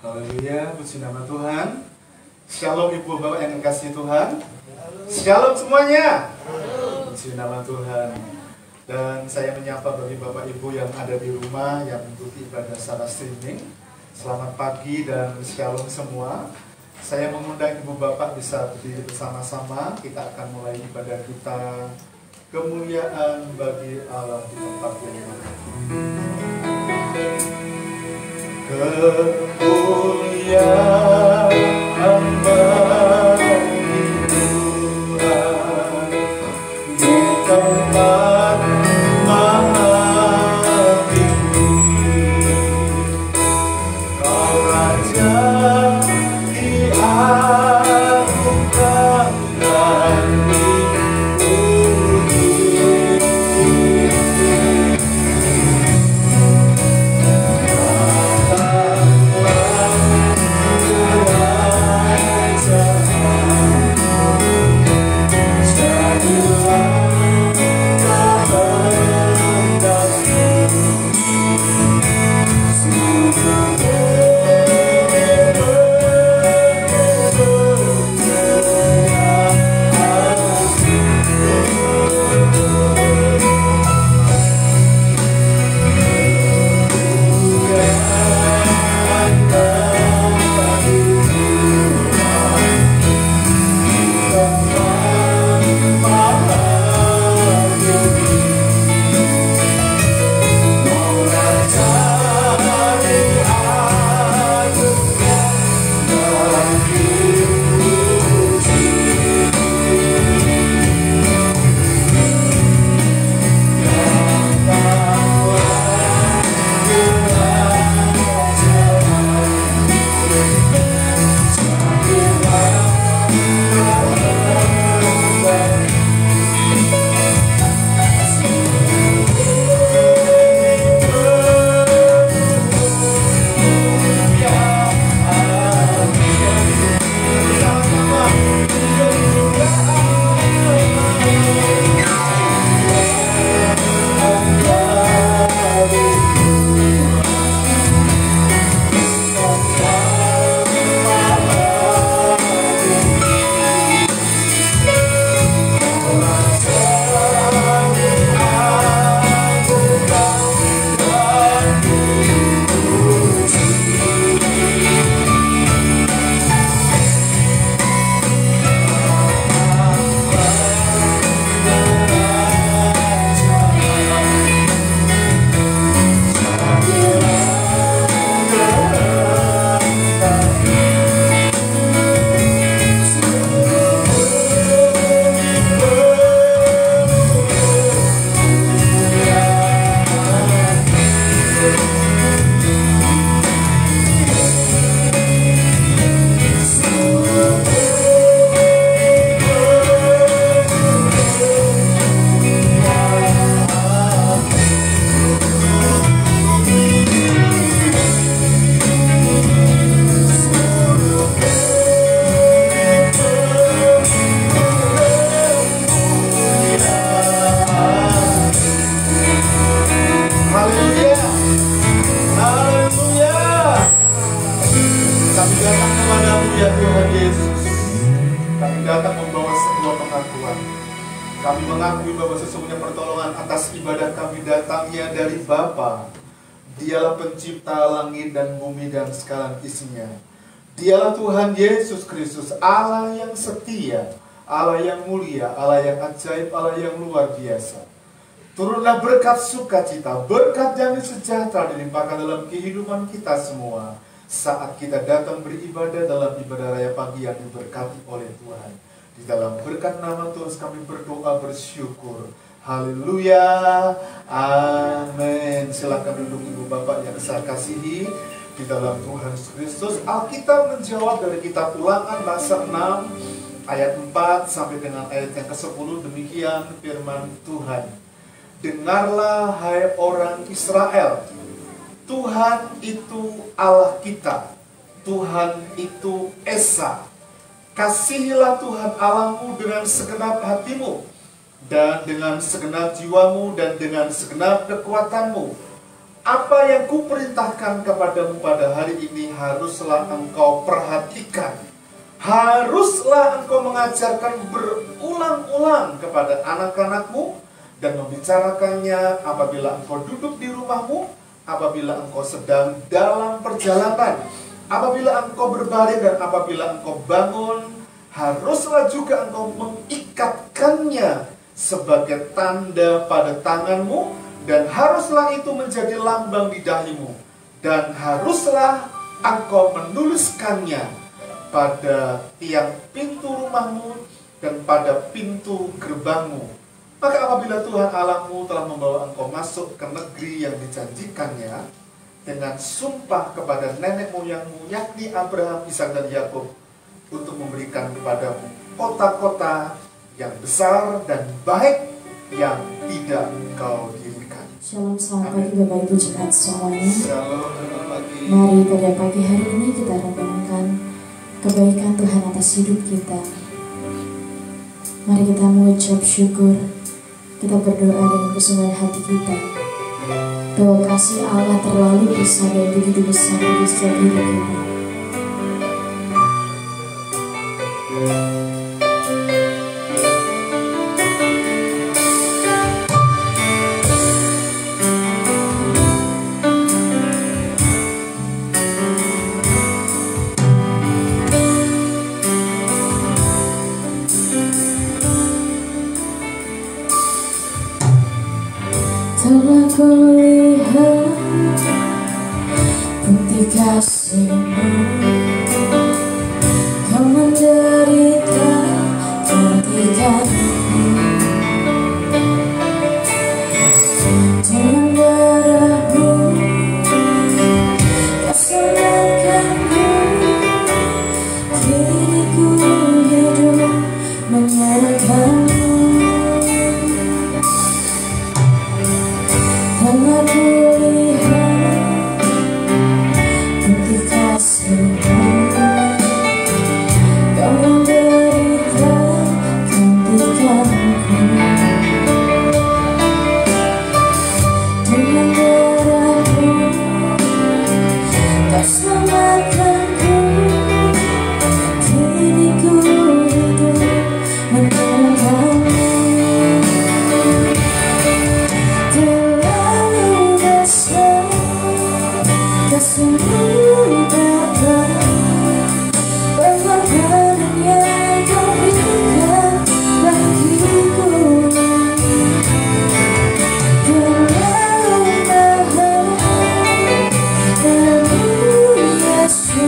Haleluya, puji nama Tuhan. Shalom ibu bapak yang dikasihi Tuhan. Shalom semuanya. Puji nama Tuhan. Dan saya menyapa bagi bapak ibu yang ada di rumah yang mengikuti ibadah secara streaming. Selamat pagi dan shalom semua. Saya mengundang ibu bapak bisa berdiri bersama-sama. Kita akan mulai ibadah kita. Kemuliaan bagi Allah di tempat yang mana. Kemuliaan bagi Tuhan di tempat maha tinggi. Kau Raja diagungkan dan dipuji. Dialah Tuhan Yesus Kristus, Allah yang setia, Allah yang mulia, Allah yang ajaib, Allah yang luar biasa. Turunlah berkat sukacita, berkat damai sejahtera dilimpahkan dalam kehidupan kita semua saat kita datang beribadah dalam ibadah raya pagi yang diberkati oleh Tuhan. Di dalam berkat nama Tuhan kami berdoa bersyukur. Haleluya, amin. Silakan duduk ibu bapak yang saya kasihi di dalam Tuhan Yesus Kristus. Alkitab menjawab dari kitab Ulangan pasal 6 ayat 4 sampai dengan ayat yang ke-10. Demikian firman Tuhan. Dengarlah hai orang Israel, Tuhan itu Allah kita, Tuhan itu Esa. Kasihilah Tuhan Allahmu dengan segenap hatimu, dan dengan segenap jiwamu, dan dengan segenap kekuatanmu. Apa yang kuperintahkan kepadamu pada hari ini haruslah engkau perhatikan. Haruslah engkau mengajarkan berulang-ulang kepada anak-anakmu dan membicarakannya apabila engkau duduk di rumahmu, apabila engkau sedang dalam perjalanan, apabila engkau berbaring dan apabila engkau bangun. Haruslah juga engkau mengikatkannya sebagai tanda pada tanganmu, dan haruslah itu menjadi lambang di dahimu, dan haruslah engkau menuliskannya pada tiang pintu rumahmu dan pada pintu gerbangmu. Maka apabila Tuhan Allahmu telah membawa engkau masuk ke negeri yang dijanjikannya dengan sumpah kepada nenek moyangmu, yakni Abraham, Ishak dan Yakub, untuk memberikan kepadamu kota-kota yang besar dan baik yang tidak engkau dirikan. Shalom, selamat pagi Bapak Ibu jemaat semuanya. Shalom, selamat pagi. Mari pada pagi hari ini kita renungkan kebaikan Tuhan atas hidup kita. Mari kita mengucap syukur, kita berdoa dengan kesungguhan hati kita bahwa kasih Allah terlalu besar dan begitu besar di setiap hidup kita. Telah kulihat bukti kasih-Mu, Kau menderita gantikanku. Dengan darah-Mu Kau selamatkanku. Kini ku hidup menyerahkan-Mu. Telah kulihat bukti kasih-Mu, Kau menderita gantikanku. Dengan darah-Mu Kau selamatkanku. Kini ku hidup menyerahkan-Mu. Kasih-Mu Bapa, pengorbanan yang Kau berikan bagiku. Terlalu mahal, Nabi Yesus.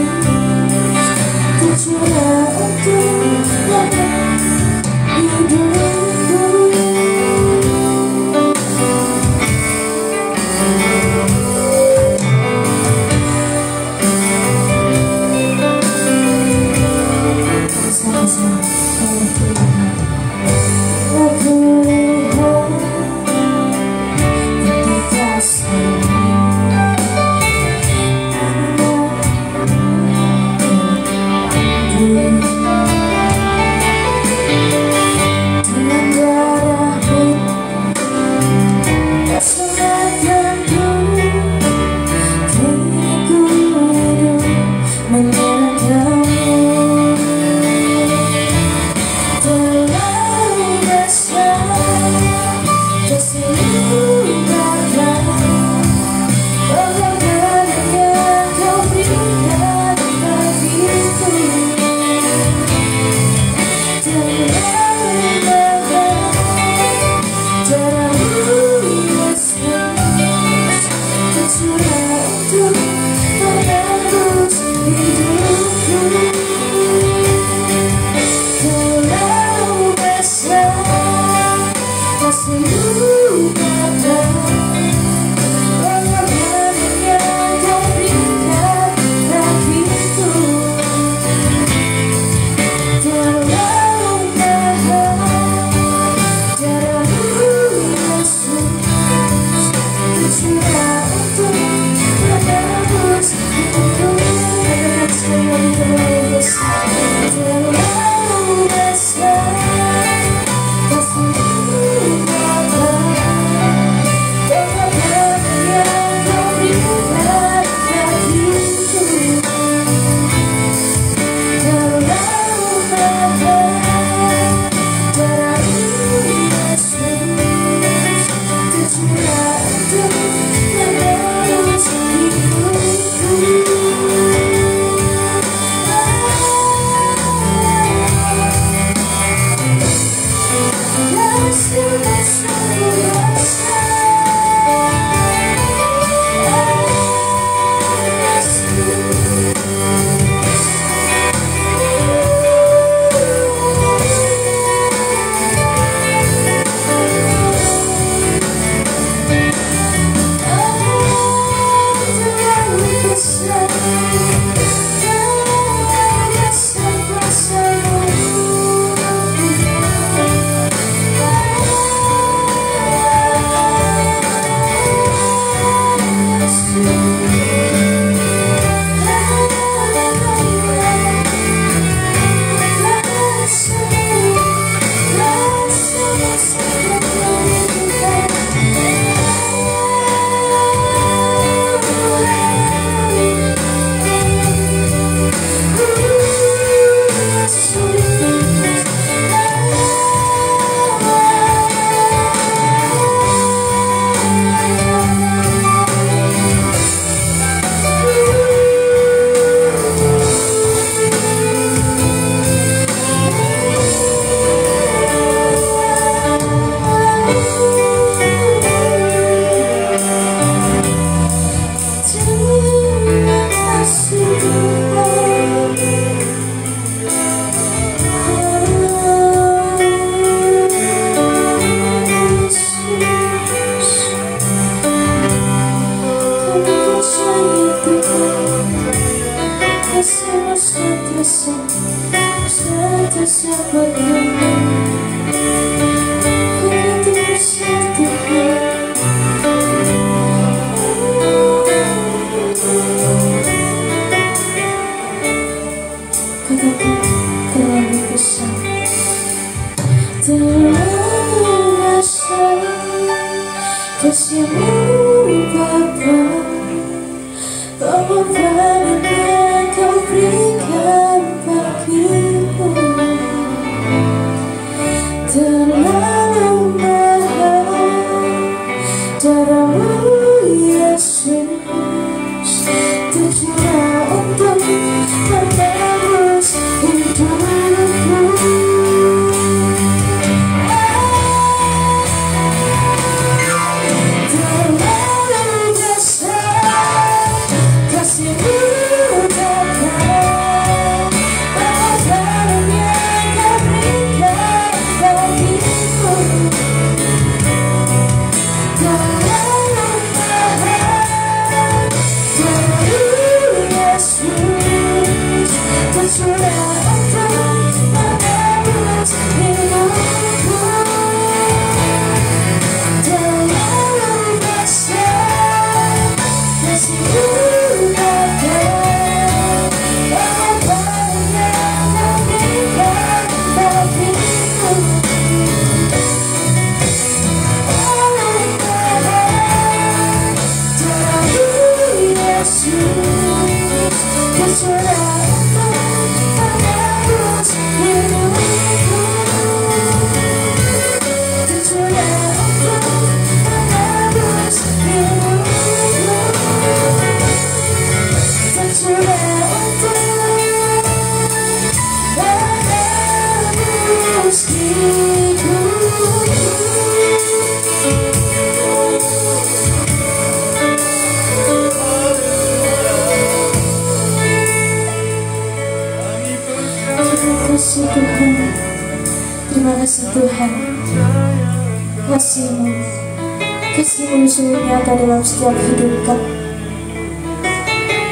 Kasih-Mu sungguh nyata dalam setiap hidup kami.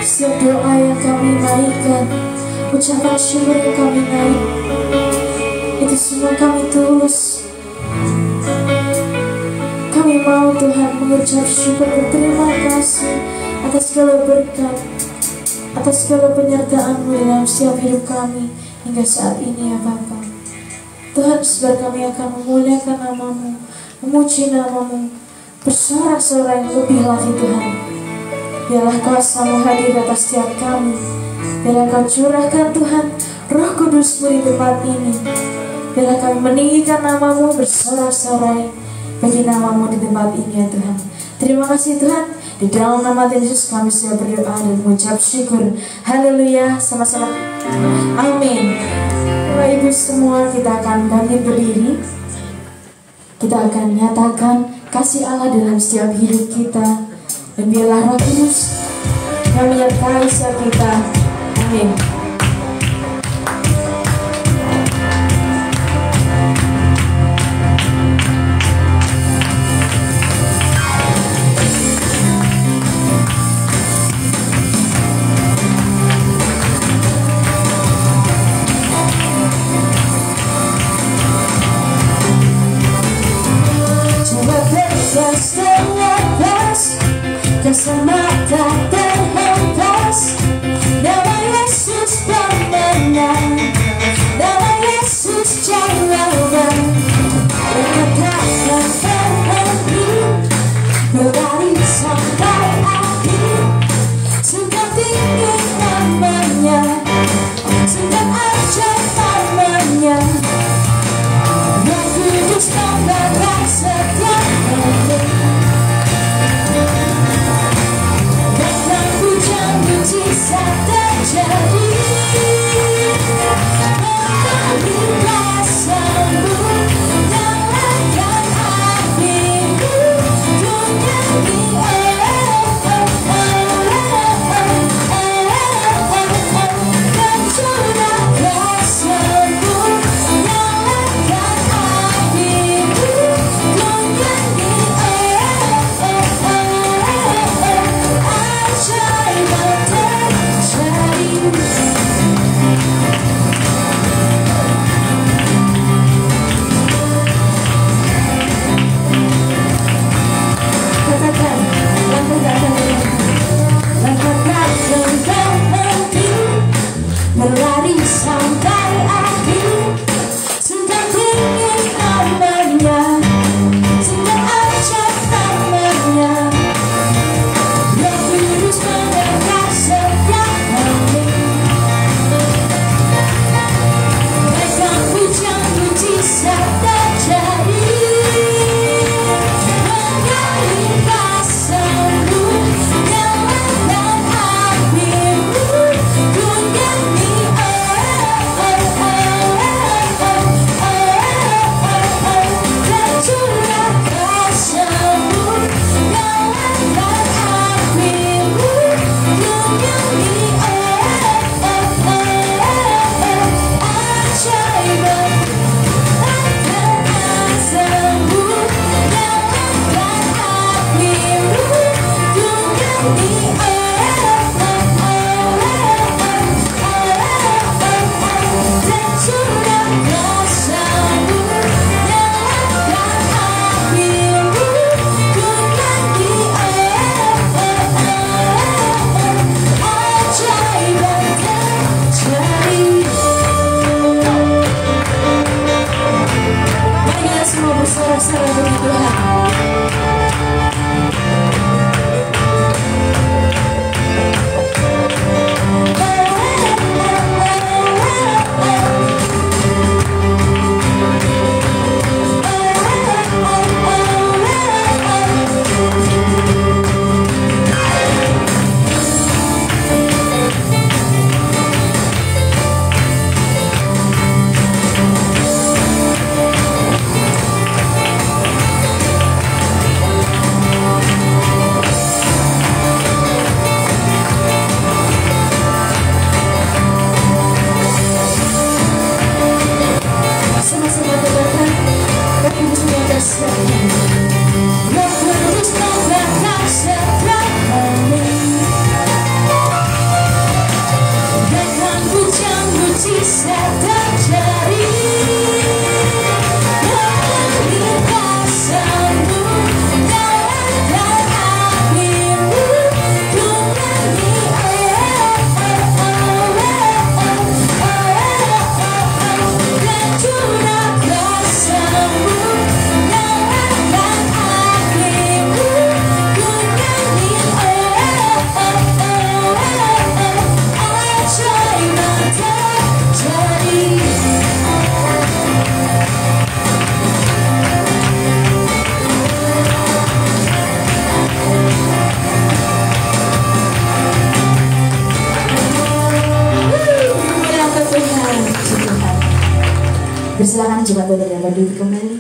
Setiap doa yang kami naikkan, ucapan syukur yang kami naik, itu semua kami tulus. Kami mau Tuhan mengucap syukur berterima kasih atas segala berkat, atas segala penyertaan-Mu dalam setiap hidup kami hingga saat ini ya Bapa. Tuhan, sebab kami akan memuliakan nama-Mu, memuji nama-Mu, bersorak-sorai yang lebih lagi Tuhan. Biarlah kuasa-Mu hadir atas setiap kami. Biarlah Kau curahkan Tuhan Roh Kudus-Mu di tempat ini. Biarlah kami meninggikan nama-Mu, bersorak-sorai bagi nama-Mu di tempat ini ya Tuhan. Terima kasih Tuhan. Di dalam nama Tuhan Yesus kami sudah berdoa dan mengucap syukur. Haleluya, sama-sama. Amin. Bapak Ibu semua, kita akan bangkit berdiri. Kita akan nyatakan kasih Allah dalam setiap hidup kita. Dan biarlah Roh Kudus yang menyertai setiap kita. Amin. Semata terhempas, nama Yesus pemenang, nama Yesus jawaban. Berkatakan berhenti, berlari sampai akhir. Sungguh tinggi namanya, sungguh ajaib namanya. Roh Kudus membakar setiap hari. Bisa terjadi, mengambil kuasa-Mu, nyalakan api-Mu, dunia ini semua bersorak-sorai bagi Tuhan. Bersilakan jemaat saudara duduk kembali.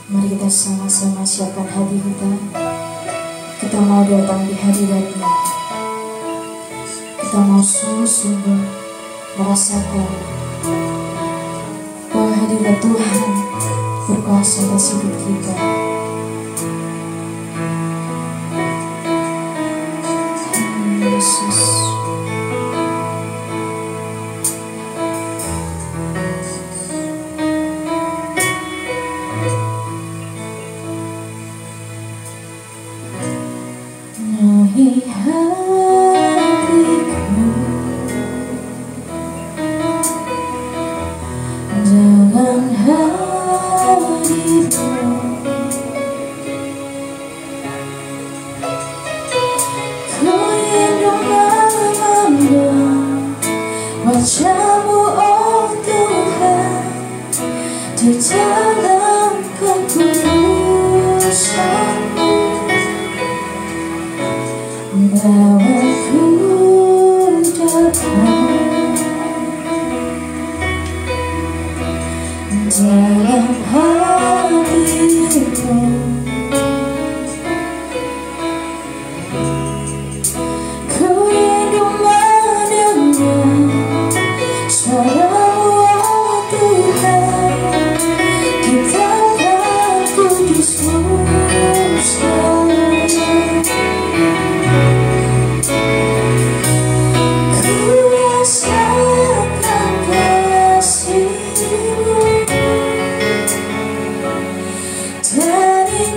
Mari kita sama-sama siapkan hati kita. Kita mau datang di hadirat-Nya. Kita mau sungguh-sungguh merasakan bahwa hadirat Tuhan berkuasa atas hidup kita. Yesus. Nahi hatiku dalam hadirat-Mu, ku rindu memandang wajah-Mu, oh Tuhan, di dalam kekudusan-Mu. Bawa ku datang dalam hati-Mu, ku rindu mendengar suara-Mu, oh Tuhan, di dalam kudus-Mu sekalian. Ku rasakan kasih-Mu dari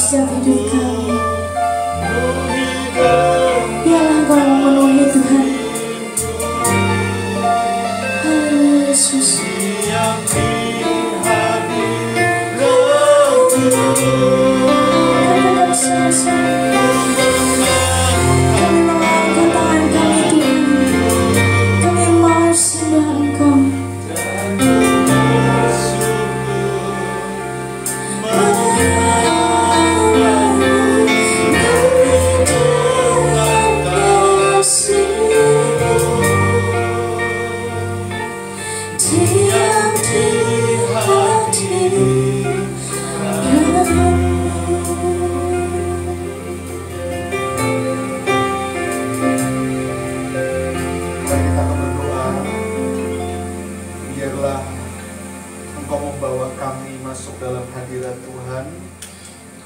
setiap hidup kami. Biarlah Engkau yang memenuhi Tuhan. Haleluya Yesus. Kami bersama-sama. Kami mengangkat tangan kami Tuhan. Kami mau sembah Engkau.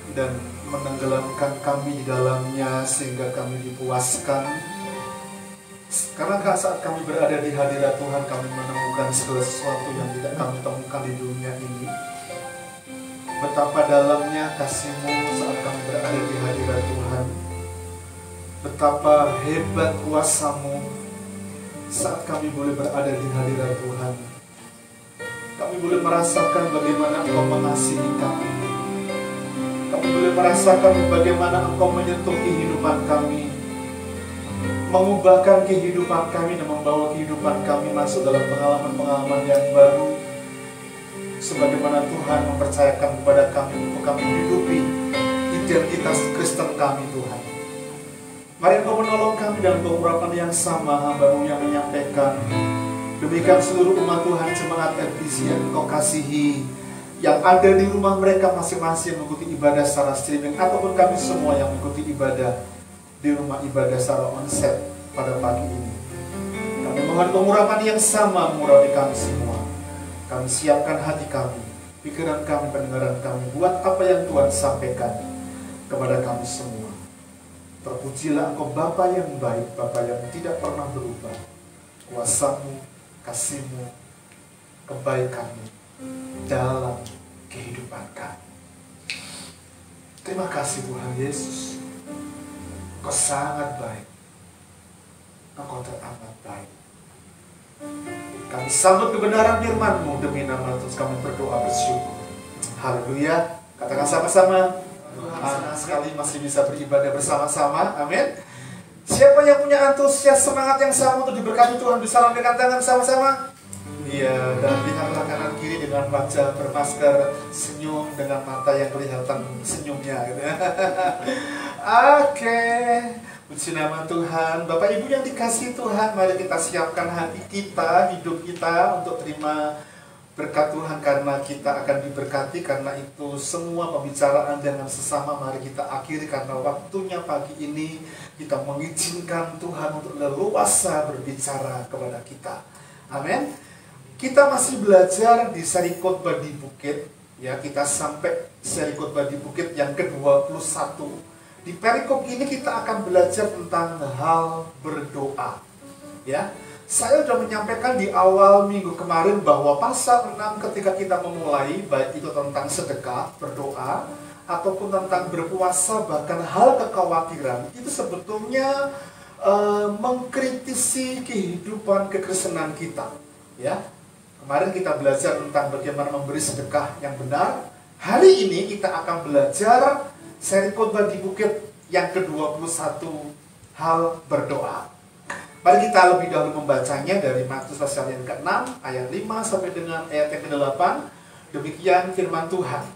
Dan menenggelamkan kami di dalamnya sehingga kami dipuaskan. Karena saat kami berada di hadirat Tuhan, kami menemukan segala sesuatu yang tidak kami temukan di dunia ini. Betapa dalamnya kasih-Mu saat kami berada di hadirat Tuhan. Betapa hebat kuasa-Mu saat kami boleh berada di hadirat Tuhan. Kami boleh merasakan bagaimana Engkau mengasihi kami. Kami boleh merasakan bagaimana Engkau menyentuh kehidupan kami, mengubahkan kehidupan kami dan membawa kehidupan kami masuk dalam pengalaman-pengalaman yang baru. Sebagaimana Tuhan mempercayakan kepada kami untuk kami hidupi identitas Kristen kami Tuhan. Mari Engkau menolong kami dalam pengurapan yang sama, hamba-Mu yang menyampaikan. Demikian seluruh umat Tuhan jemaat FBC yang Engkau kasihi, yang ada di rumah mereka masing-masing mengikuti ibadah secara streaming, ataupun kami semua yang mengikuti ibadah di rumah ibadah secara onsite pada pagi ini. Kami mohon pengurapan yang sama mengurapi kami semua. Kami siapkan hati kami, pikiran kami, pendengaran kami, buat apa yang Tuhan sampaikan kepada kami semua. Terpujilah Engkau Bapa yang baik, Bapa yang tidak pernah berubah. Kuasa-Mu, kasih-Mu, kebaikan-Mu dalam kehidupan kami. Terima kasih Tuhan Yesus. Engkau sangat baik. Engkau teramat baik. Kami sambut kebenaran firman-Mu demi nama Tuhan kami berdoa bersyukur. Haleluya. Katakan sama-sama. Senang sekali masih bisa beribadah bersama-sama. Amin. Siapa yang punya antusias semangat yang sama untuk diberkati Tuhan bisa lambaikan tangan sama-sama. Iya, dan lihatlah kanan kiri dengan wajah bermasker, senyum dengan mata yang kelihatan senyumnya gitu. Oke, puji nama Tuhan. Bapak Ibu yang dikasihi Tuhan, mari kita siapkan hati kita, hidup kita untuk terima berkat Tuhan, karena kita akan diberkati. Karena itu semua pembicaraan dengan sesama mari kita akhiri, karena waktunya pagi ini kita mengizinkan Tuhan untuk leluasa berbicara kepada kita. Amin. Kita masih belajar di seri khotbah di bukit, ya, kita sampai seri khotbah di bukit yang ke-21. Di perikop ini kita akan belajar tentang hal berdoa. Ya, saya sudah menyampaikan di awal minggu kemarin bahwa pasal 6 ketika kita memulai, baik itu tentang sedekah, berdoa, ataupun tentang berpuasa, bahkan hal kekhawatiran, itu sebetulnya mengkritisi kehidupan kekristenan kita. Ya. Kemarin kita belajar tentang bagaimana memberi sedekah yang benar. Hari ini kita akan belajar seri khotbah di bukit yang ke-21, hal berdoa. Mari kita lebih dahulu membacanya dari Matius pasal yang ke-6 ayat 5 sampai dengan ayat yang ke-8. Demikian firman Tuhan.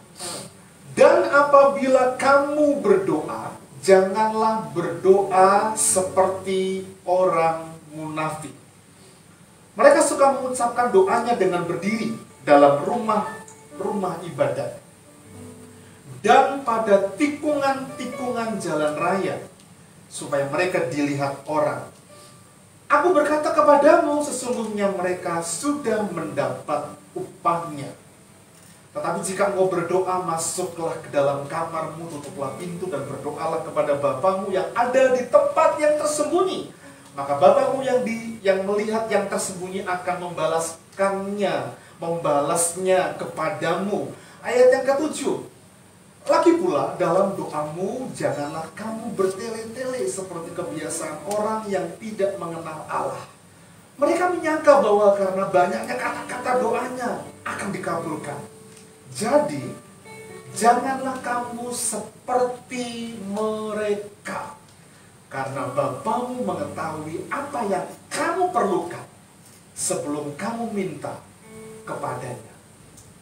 Dan apabila kamu berdoa, janganlah berdoa seperti orang munafik. Mereka suka mengucapkan doanya dengan berdiri dalam rumah ibadat dan pada tikungan-tikungan jalan raya, supaya mereka dilihat orang. Aku berkata kepadamu, sesungguhnya mereka sudah mendapat upahnya. Tetapi jika engkau berdoa, masuklah ke dalam kamarmu, tutuplah pintu dan berdoalah kepada Bapamu yang ada di tempat yang tersembunyi. Maka Bapamu yang melihat yang tersembunyi akan membalasnya kepadamu. Ayat yang ke-7. Lagi pula dalam doamu janganlah kamu bertele-tele seperti kebiasaan orang yang tidak mengenal Allah. Mereka menyangka bahwa karena banyaknya kata-kata doanya akan dikabulkan. Jadi, janganlah kamu seperti mereka. Karena Bapamu mengetahui apa yang kamu perlukan sebelum kamu minta kepadanya.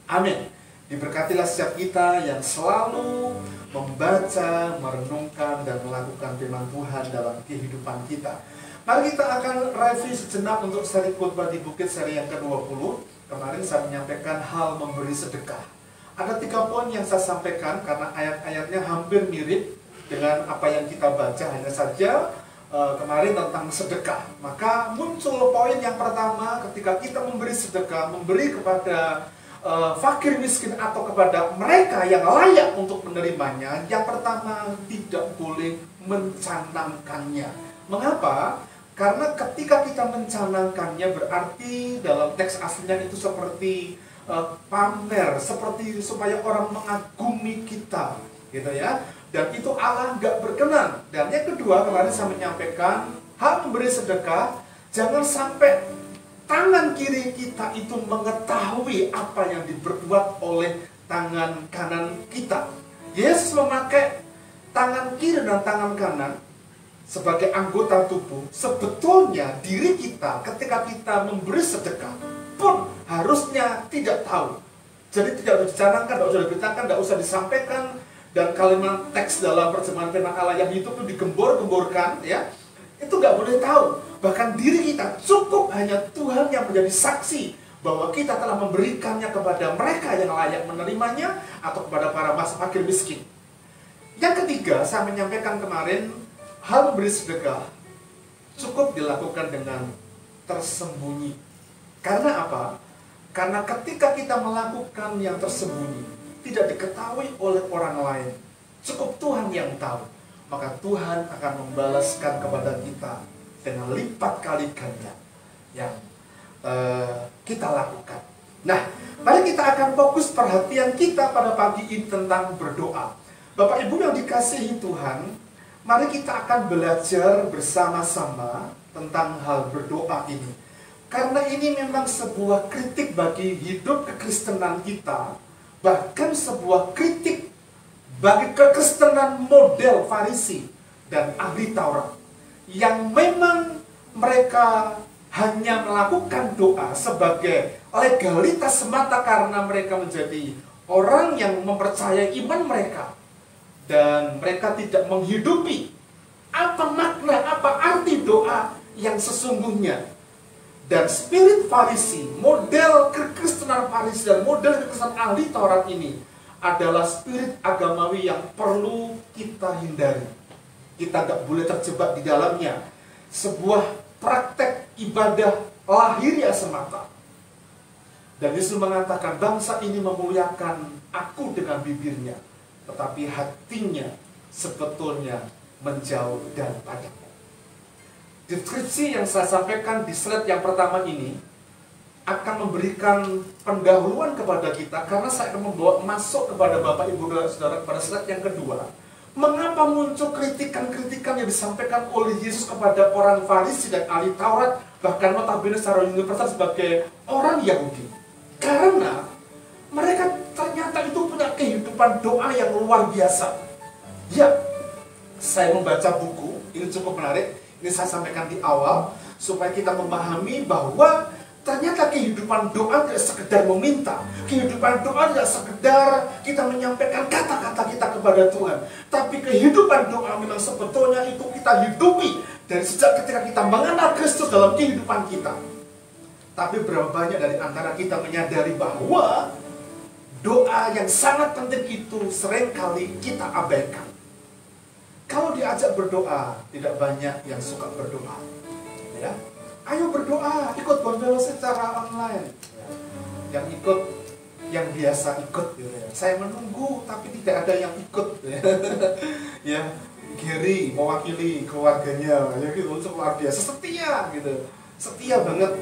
Amin. Diberkatilah setiap kita yang selalu membaca, merenungkan, dan melakukan firman Tuhan dalam kehidupan kita. Mari kita akan review sejenak untuk seri khotbah di Bukit seri yang ke-20. Kemarin saya menyampaikan hal memberi sedekah. Ada 3 poin yang saya sampaikan karena ayat-ayatnya hampir mirip dengan apa yang kita baca. Hanya saja kemarin tentang sedekah. Maka muncul poin yang pertama ketika kita memberi sedekah, memberi kepada fakir miskin atau kepada mereka yang layak untuk menerimanya. Yang pertama, tidak boleh mencanangkannya. Mengapa? Karena ketika kita mencanangkannya berarti dalam teks aslinya itu seperti pamer, seperti supaya orang mengagumi kita, gitu ya. Dan itu Allah nggak berkenan. Dan yang kedua, kemarin saya menyampaikan hal memberi sedekah, jangan sampai tangan kiri kita itu mengetahui apa yang diperbuat oleh tangan kanan kita. Yesus memakai tangan kiri dan tangan kanan sebagai anggota tubuh. Sebetulnya diri kita ketika kita memberi sedekah pun harusnya tidak tahu. Jadi tidak dicanangkan, tidak usah diberitakan, tidak usah disampaikan. Dan kalimat teks dalam terjemahan firman Allah yang itu digembor-gemborkan, ya, itu nggak boleh tahu. Bahkan diri kita cukup hanya Tuhan yang menjadi saksi bahwa kita telah memberikannya kepada mereka yang layak menerimanya atau kepada para fakir miskin. Yang ketiga, saya menyampaikan kemarin, hal memberi sedekah cukup dilakukan dengan tersembunyi. Karena apa? Karena ketika kita melakukan yang tersembunyi, tidak diketahui oleh orang lain, cukup Tuhan yang tahu, maka Tuhan akan membalaskan kepada kita dengan lipat kali ganda yang kita lakukan. Nah, mari kita akan fokus perhatian kita pada pagi ini tentang berdoa. Bapak Ibu yang dikasihi Tuhan, mari kita akan belajar bersama-sama tentang hal berdoa ini. Karena ini memang sebuah kritik bagi hidup kekristenan kita, bahkan sebuah kritik bagi kekristenan model Farisi dan ahli Taurat, yang memang mereka hanya melakukan doa sebagai legalitas semata karena mereka menjadi orang yang mempercayai iman mereka, dan mereka tidak menghidupi apa makna, apa arti doa yang sesungguhnya. Dan spirit Farisi, model kekristenan Farisi dan model kekristenan ahli Taurat ini adalah spirit agamawi yang perlu kita hindari. Kita tidak boleh terjebak di dalamnya. Sebuah praktek ibadah lahiriah semata. Dan Yesus mengatakan, bangsa ini memuliakan aku dengan bibirnya, tetapi hatinya sebetulnya menjauh daripada-Ku. Deskripsi yang saya sampaikan di slide yang pertama ini akan memberikan pendahuluan kepada kita, karena saya akan membawa masuk kepada Bapak Ibu dan Saudara pada slide yang kedua. Mengapa muncul kritikan-kritikan yang disampaikan oleh Yesus kepada orang Farisi dan ahli Taurat, bahkan notabene secara universal sebagai orang Yahudi? Karena mereka ternyata itu punya kehidupan doa yang luar biasa. Ya, saya membaca buku, ini cukup menarik. Ini saya sampaikan di awal, supaya kita memahami bahwa ternyata kehidupan doa tidak sekedar meminta. Kehidupan doa tidak sekedar kita menyampaikan kata-kata kita kepada Tuhan. Tapi kehidupan doa memang sebetulnya itu kita hidupi dari sejak ketika kita mengenal Kristus dalam kehidupan kita. Tapi berapa banyak dari antara kita menyadari bahwa doa yang sangat penting itu seringkali kita abaikan. Kalau diajak berdoa, tidak banyak yang suka berdoa. Ya, ayo berdoa, ikut bonbelo secara online. Yang ikut, yang biasa ikut, gitu ya. Saya menunggu, tapi tidak ada yang ikut. Ya, Gary mewakili keluarganya, ya gitu, untuk luar biasa, setia, gitu, setia banget.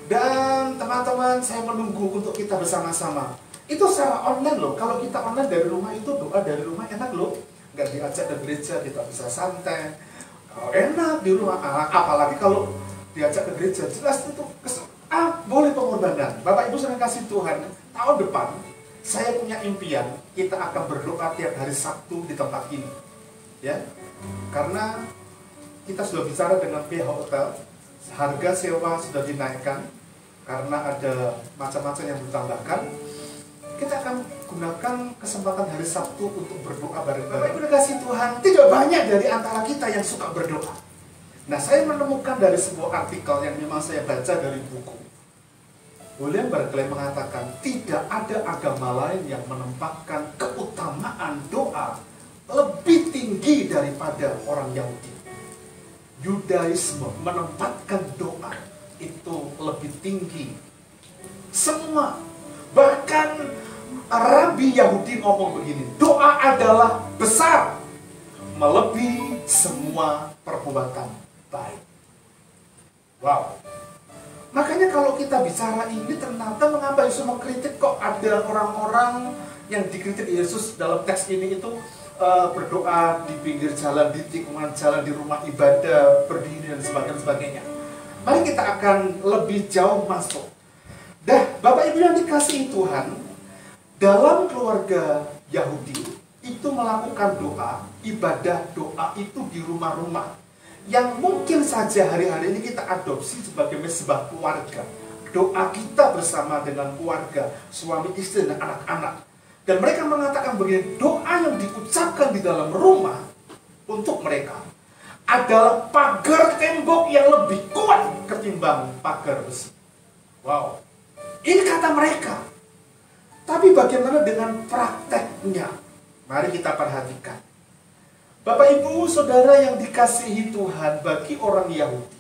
Dan teman-teman, saya menunggu untuk kita bersama-sama. Itu secara online loh. Kalau kita online dari rumah itu doa dari rumah enak loh. Nggak diajak ke gereja, kita bisa santai. Enak di rumah. Apalagi kalau diajak ke gereja, jelas itu boleh pengorbanan. Bapak Ibu saya kasih Tuhan, tahun depan saya punya impian kita akan berdoa tiap hari Sabtu di tempat ini. Ya. Karena kita sudah bicara dengan pihak hotel, harga sewa sudah dinaikkan karena ada macam-macam yang ditambahkan. Kita akan gunakan kesempatan hari Sabtu untuk berdoa bareng-bareng. Bapak Ibu kasih Tuhan, tidak banyak dari antara kita yang suka berdoa. Nah, saya menemukan dari sebuah artikel yang memang saya baca dari buku. William Barclay mengatakan, tidak ada agama lain yang menempatkan keutamaan doa lebih tinggi daripada orang Yahudi. Yudaisme menempatkan doa itu lebih tinggi. Semua, bahkan Rabi Yahudi ngomong begini, doa adalah besar, melebihi semua perbuatan baik. Wow. Makanya kalau kita bicara ini, ternyata mengapa Yesus mengkritik, kok ada orang-orang yang dikritik Yesus dalam teks ini itu berdoa di pinggir jalan, di tikungan jalan, di rumah ibadah, berdiri dan sebagainya. Mari kita akan lebih jauh masuk. Bapak Ibu yang dikasihi Tuhan, dalam keluarga Yahudi itu melakukan doa, ibadah doa itu di rumah-rumah yang mungkin saja hari-hari ini kita adopsi sebagai mesbah keluarga. Doa kita bersama dengan keluarga, suami istri dan anak-anak. Dan mereka mengatakan begini, doa yang diucapkan di dalam rumah untuk mereka adalah pagar tembok yang lebih kuat ketimbang pagar besi. Wow, ini kata mereka. Tapi bagaimana dengan prakteknya? Mari kita perhatikan. Bapak Ibu Saudara yang dikasihi Tuhan, bagi orang Yahudi,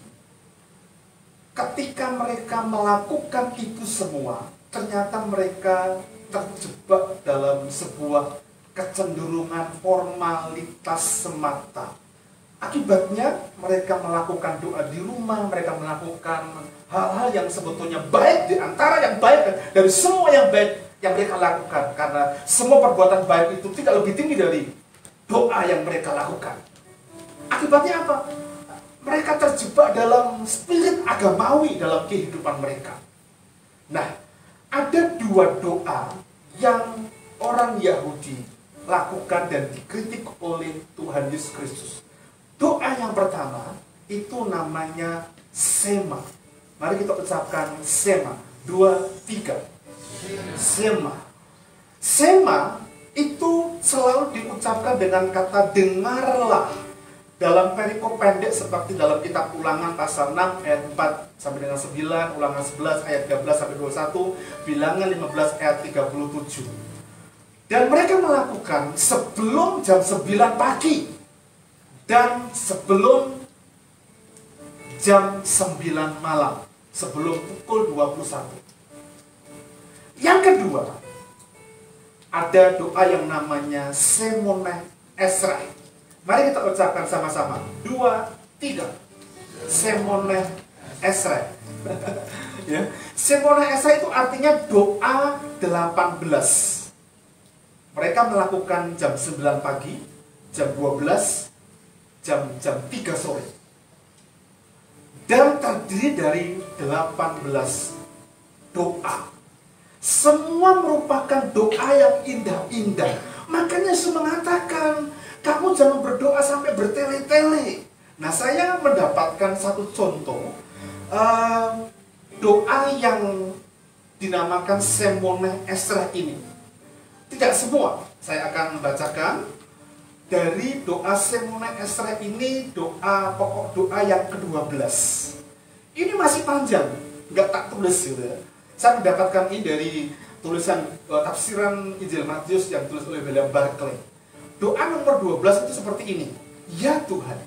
ketika mereka melakukan itu semua, ternyata mereka terjebak dalam sebuah kecenderungan formalitas semata. Akibatnya mereka melakukan doa di rumah, mereka melakukan hal-hal yang sebetulnya baik, di antara yang baik dari semua yang baik yang mereka lakukan, karena semua perbuatan baik itu tidak lebih tinggi dari doa yang mereka lakukan. Akibatnya apa? Mereka terjebak dalam spirit agamawi dalam kehidupan mereka. Nah, ada dua doa yang orang Yahudi lakukan dan dikritik oleh Tuhan Yesus Kristus. Doa yang pertama itu namanya Sema. Mari kita ucapkan Sema. 2, 3. Sema. Sema itu selalu diucapkan dengan kata dengarlah. Dalam perikop pendek seperti dalam kitab Ulangan pasal 6 ayat 4 sampai dengan 9, Ulangan 11 ayat 13 sampai 21, Bilangan 15 ayat 37. Dan mereka melakukan sebelum jam 9 pagi dan sebelum jam 9 malam, sebelum pukul 21. Yang kedua, ada doa yang namanya Semoneh Esrei. Mari kita ucapkan sama-sama. 2, 3. Semoneh Esrei. Ya. Semoneh Esrei itu artinya doa 18. Mereka melakukan jam 9 pagi, jam 12, jam 3 sore. Dan terdiri dari 18 doa. Semua merupakan doa yang indah-indah. Makanya Yesus mengatakan, kamu jangan berdoa sampai bertele-tele. Nah, saya mendapatkan satu contoh doa yang dinamakan Semoneh Esrei ini. Tidak semua, saya akan membacakan dari doa Semoneh Esrei ini, pokok doa yang ke-12. Ini masih panjang, nggak tak tulis gitu ya. Saya mendapatkan ini dari tulisan tafsiran Injil Matius yang ditulis oleh William Barclay. Doa nomor 12 itu seperti ini. Ya Tuhan,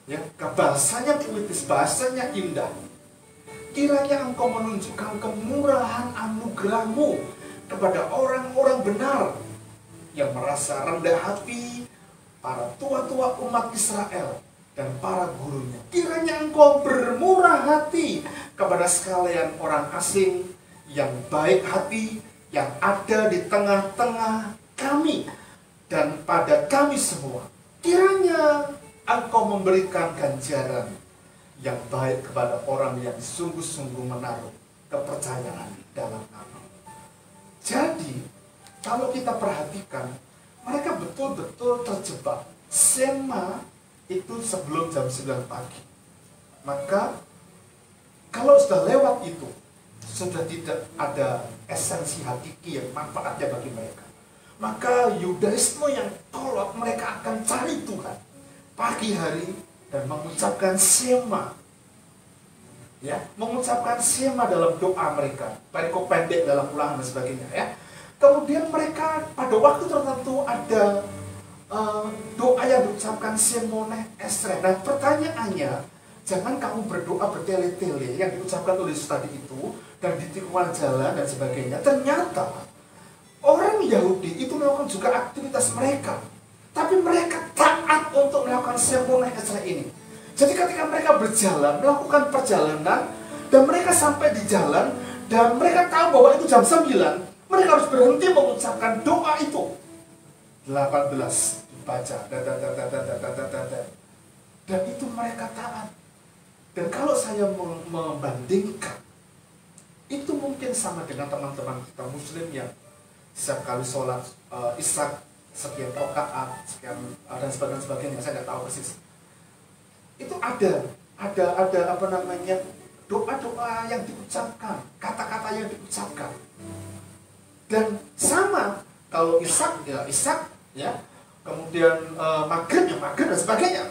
ya, bahasanya puitis, bahasanya indah. Kiranya Engkau menunjukkan kemurahan anugerah-Mu kepada orang-orang benar yang merasa rendah hati, para tua-tua umat Israel dan para gurunya. Kiranya Engkau bermurah hati kepada sekalian orang asing yang baik hati, yang ada di tengah-tengah kami dan pada kami semua. Kiranya Engkau memberikan ganjaran yang baik kepada orang yang sungguh-sungguh menaruh kepercayaan dalam nama. Jadi, kalau kita perhatikan, mereka betul-betul terjebak. Sema itu sebelum jam 9 pagi. Maka, kalau sudah lewat itu, sudah tidak ada esensi hakiki yang manfaatnya bagi mereka. Maka Yudaisme yang kolot, mereka akan cari Tuhan pagi hari dan mengucapkan sema, ya, mengucapkan sema dalam doa mereka, perikop pendek dalam Ulangan dan sebagainya, ya. Kemudian mereka pada waktu tertentu ada doa yang diucapkan semoneh esre. Nah, pertanyaannya, jangan kamu berdoa bertele-tele yang diucapkan oleh Yesus tadi itu dan di tikungan jalan dan sebagainya. Ternyata orang Yahudi itu melakukan juga aktivitas mereka, tapi mereka taat untuk melakukan semoneh esre ini. Jadi ketika mereka berjalan, melakukan perjalanan, dan mereka sampai di jalan, dan mereka tahu bahwa itu jam 9, mereka harus berhenti mengucapkan doa itu. 18 dibaca, dan itu mereka taat. Dan kalau saya membandingkan, itu mungkin sama dengan teman-teman kita Muslim yang setiap kali sholat isya sekian rakaat, sekian dan sebagainya, saya nggak tahu persis. Itu ada apa namanya, doa-doa yang diucapkan, kata-kata yang diucapkan. Dan sama kalau Ishak ya, kemudian maghrib dan sebagainya.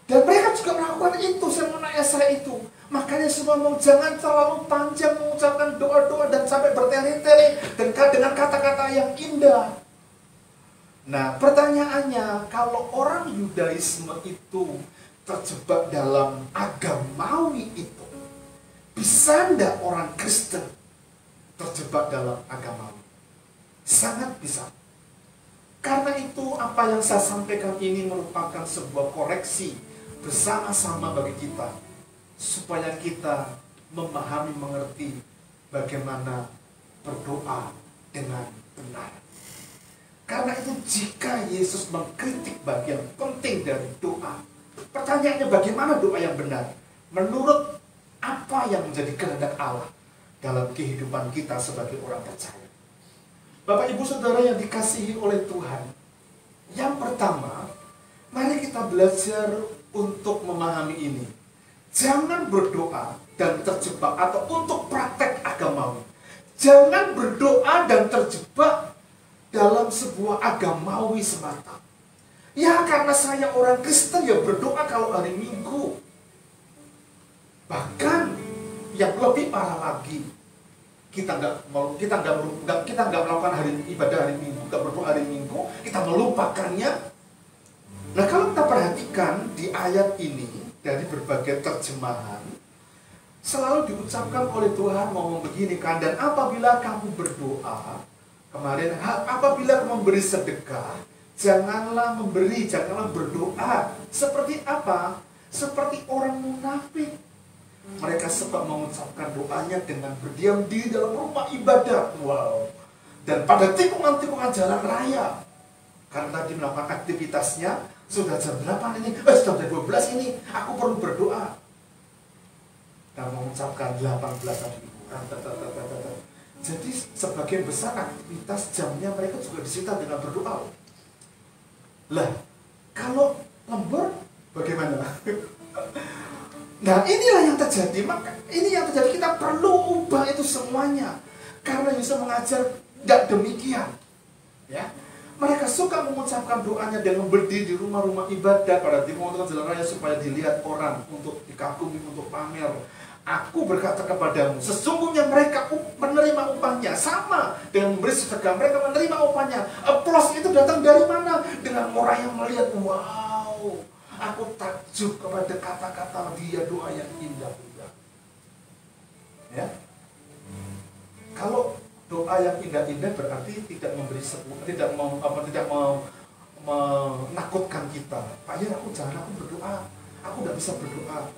Dan mereka juga melakukan itu, semana esra itu. Makanya semua mau jangan terlalu panjang mengucapkan doa-doa dan sampai bertele-tele dengan kata-kata yang indah. Nah, pertanyaannya, kalau orang Yudaisme itu terjebak dalam agamawi itu, bisa enggak orang Kristen terjebak dalam agamawi? Sangat bisa. Karena itu apa yang saya sampaikan ini merupakan sebuah koreksi bersama-sama bagi kita, supaya kita memahami, mengerti bagaimana berdoa dengan benar. Karena itu jika Yesus mengkritik bagian penting dari doa, pertanyaannya bagaimana doa yang benar? Menurut apa yang menjadi kehendak Allah dalam kehidupan kita sebagai orang percaya? Bapak Ibu Saudara yang dikasihi oleh Tuhan, yang pertama, mari kita belajar untuk memahami ini. Jangan berdoa dan terjebak, atau untuk praktek agamawi. Jangan berdoa dan terjebak dalam sebuah agamawi semata. Ya, karena saya orang Kristen, ya berdoa kalau hari Minggu. Bahkan yang lebih parah lagi, kita nggak melakukan ibadah hari Minggu, nggak berdoa hari Minggu, kita melupakannya. Nah, kalau kita perhatikan di ayat ini dari berbagai terjemahan, selalu diucapkan oleh Tuhan ngomong begini kan, dan apabila kamu berdoa, kemarin, apabila kamu memberi sedekah, janganlah berdoa. Seperti apa? Seperti orang munafik. Mereka sempat mengucapkan doanya dengan berdiam diri dalam rumah ibadah. Wow. Dan pada tikungan-tikungan jalan raya. Karena tadi melakukan aktivitasnya, sudah jam 8 ini, sudah jam 12 ini, aku perlu berdoa. Dan mengucapkan 18 tadi. Jadi sebagian besar aktivitas jamnya mereka juga disita dengan berdoa. Lah, kalau lembur bagaimana? Nah, inilah yang terjadi. Maka ini yang terjadi, kita perlu ubah itu semuanya. Karena Yesus mengajar tidak demikian. Ya. Mereka suka mengucapkan doanya dengan berdiri di rumah-rumah ibadah pada tikungan jalan raya supaya dilihat orang, untuk dikagumi, untuk pamer. Aku berkata kepadamu, sesungguhnya mereka menerima upahnya sama dengan memberi sedekah. Mereka menerima upahnya. Applause itu datang dari mana? Dengan orang yang melihat, wow, aku takjub kepada kata-kata dia, doa yang indah. Ya, kalau doa yang indah-indah berarti tidak memberi menakutkan kita. Pak ya, aku berdoa, aku nggak bisa berdoa,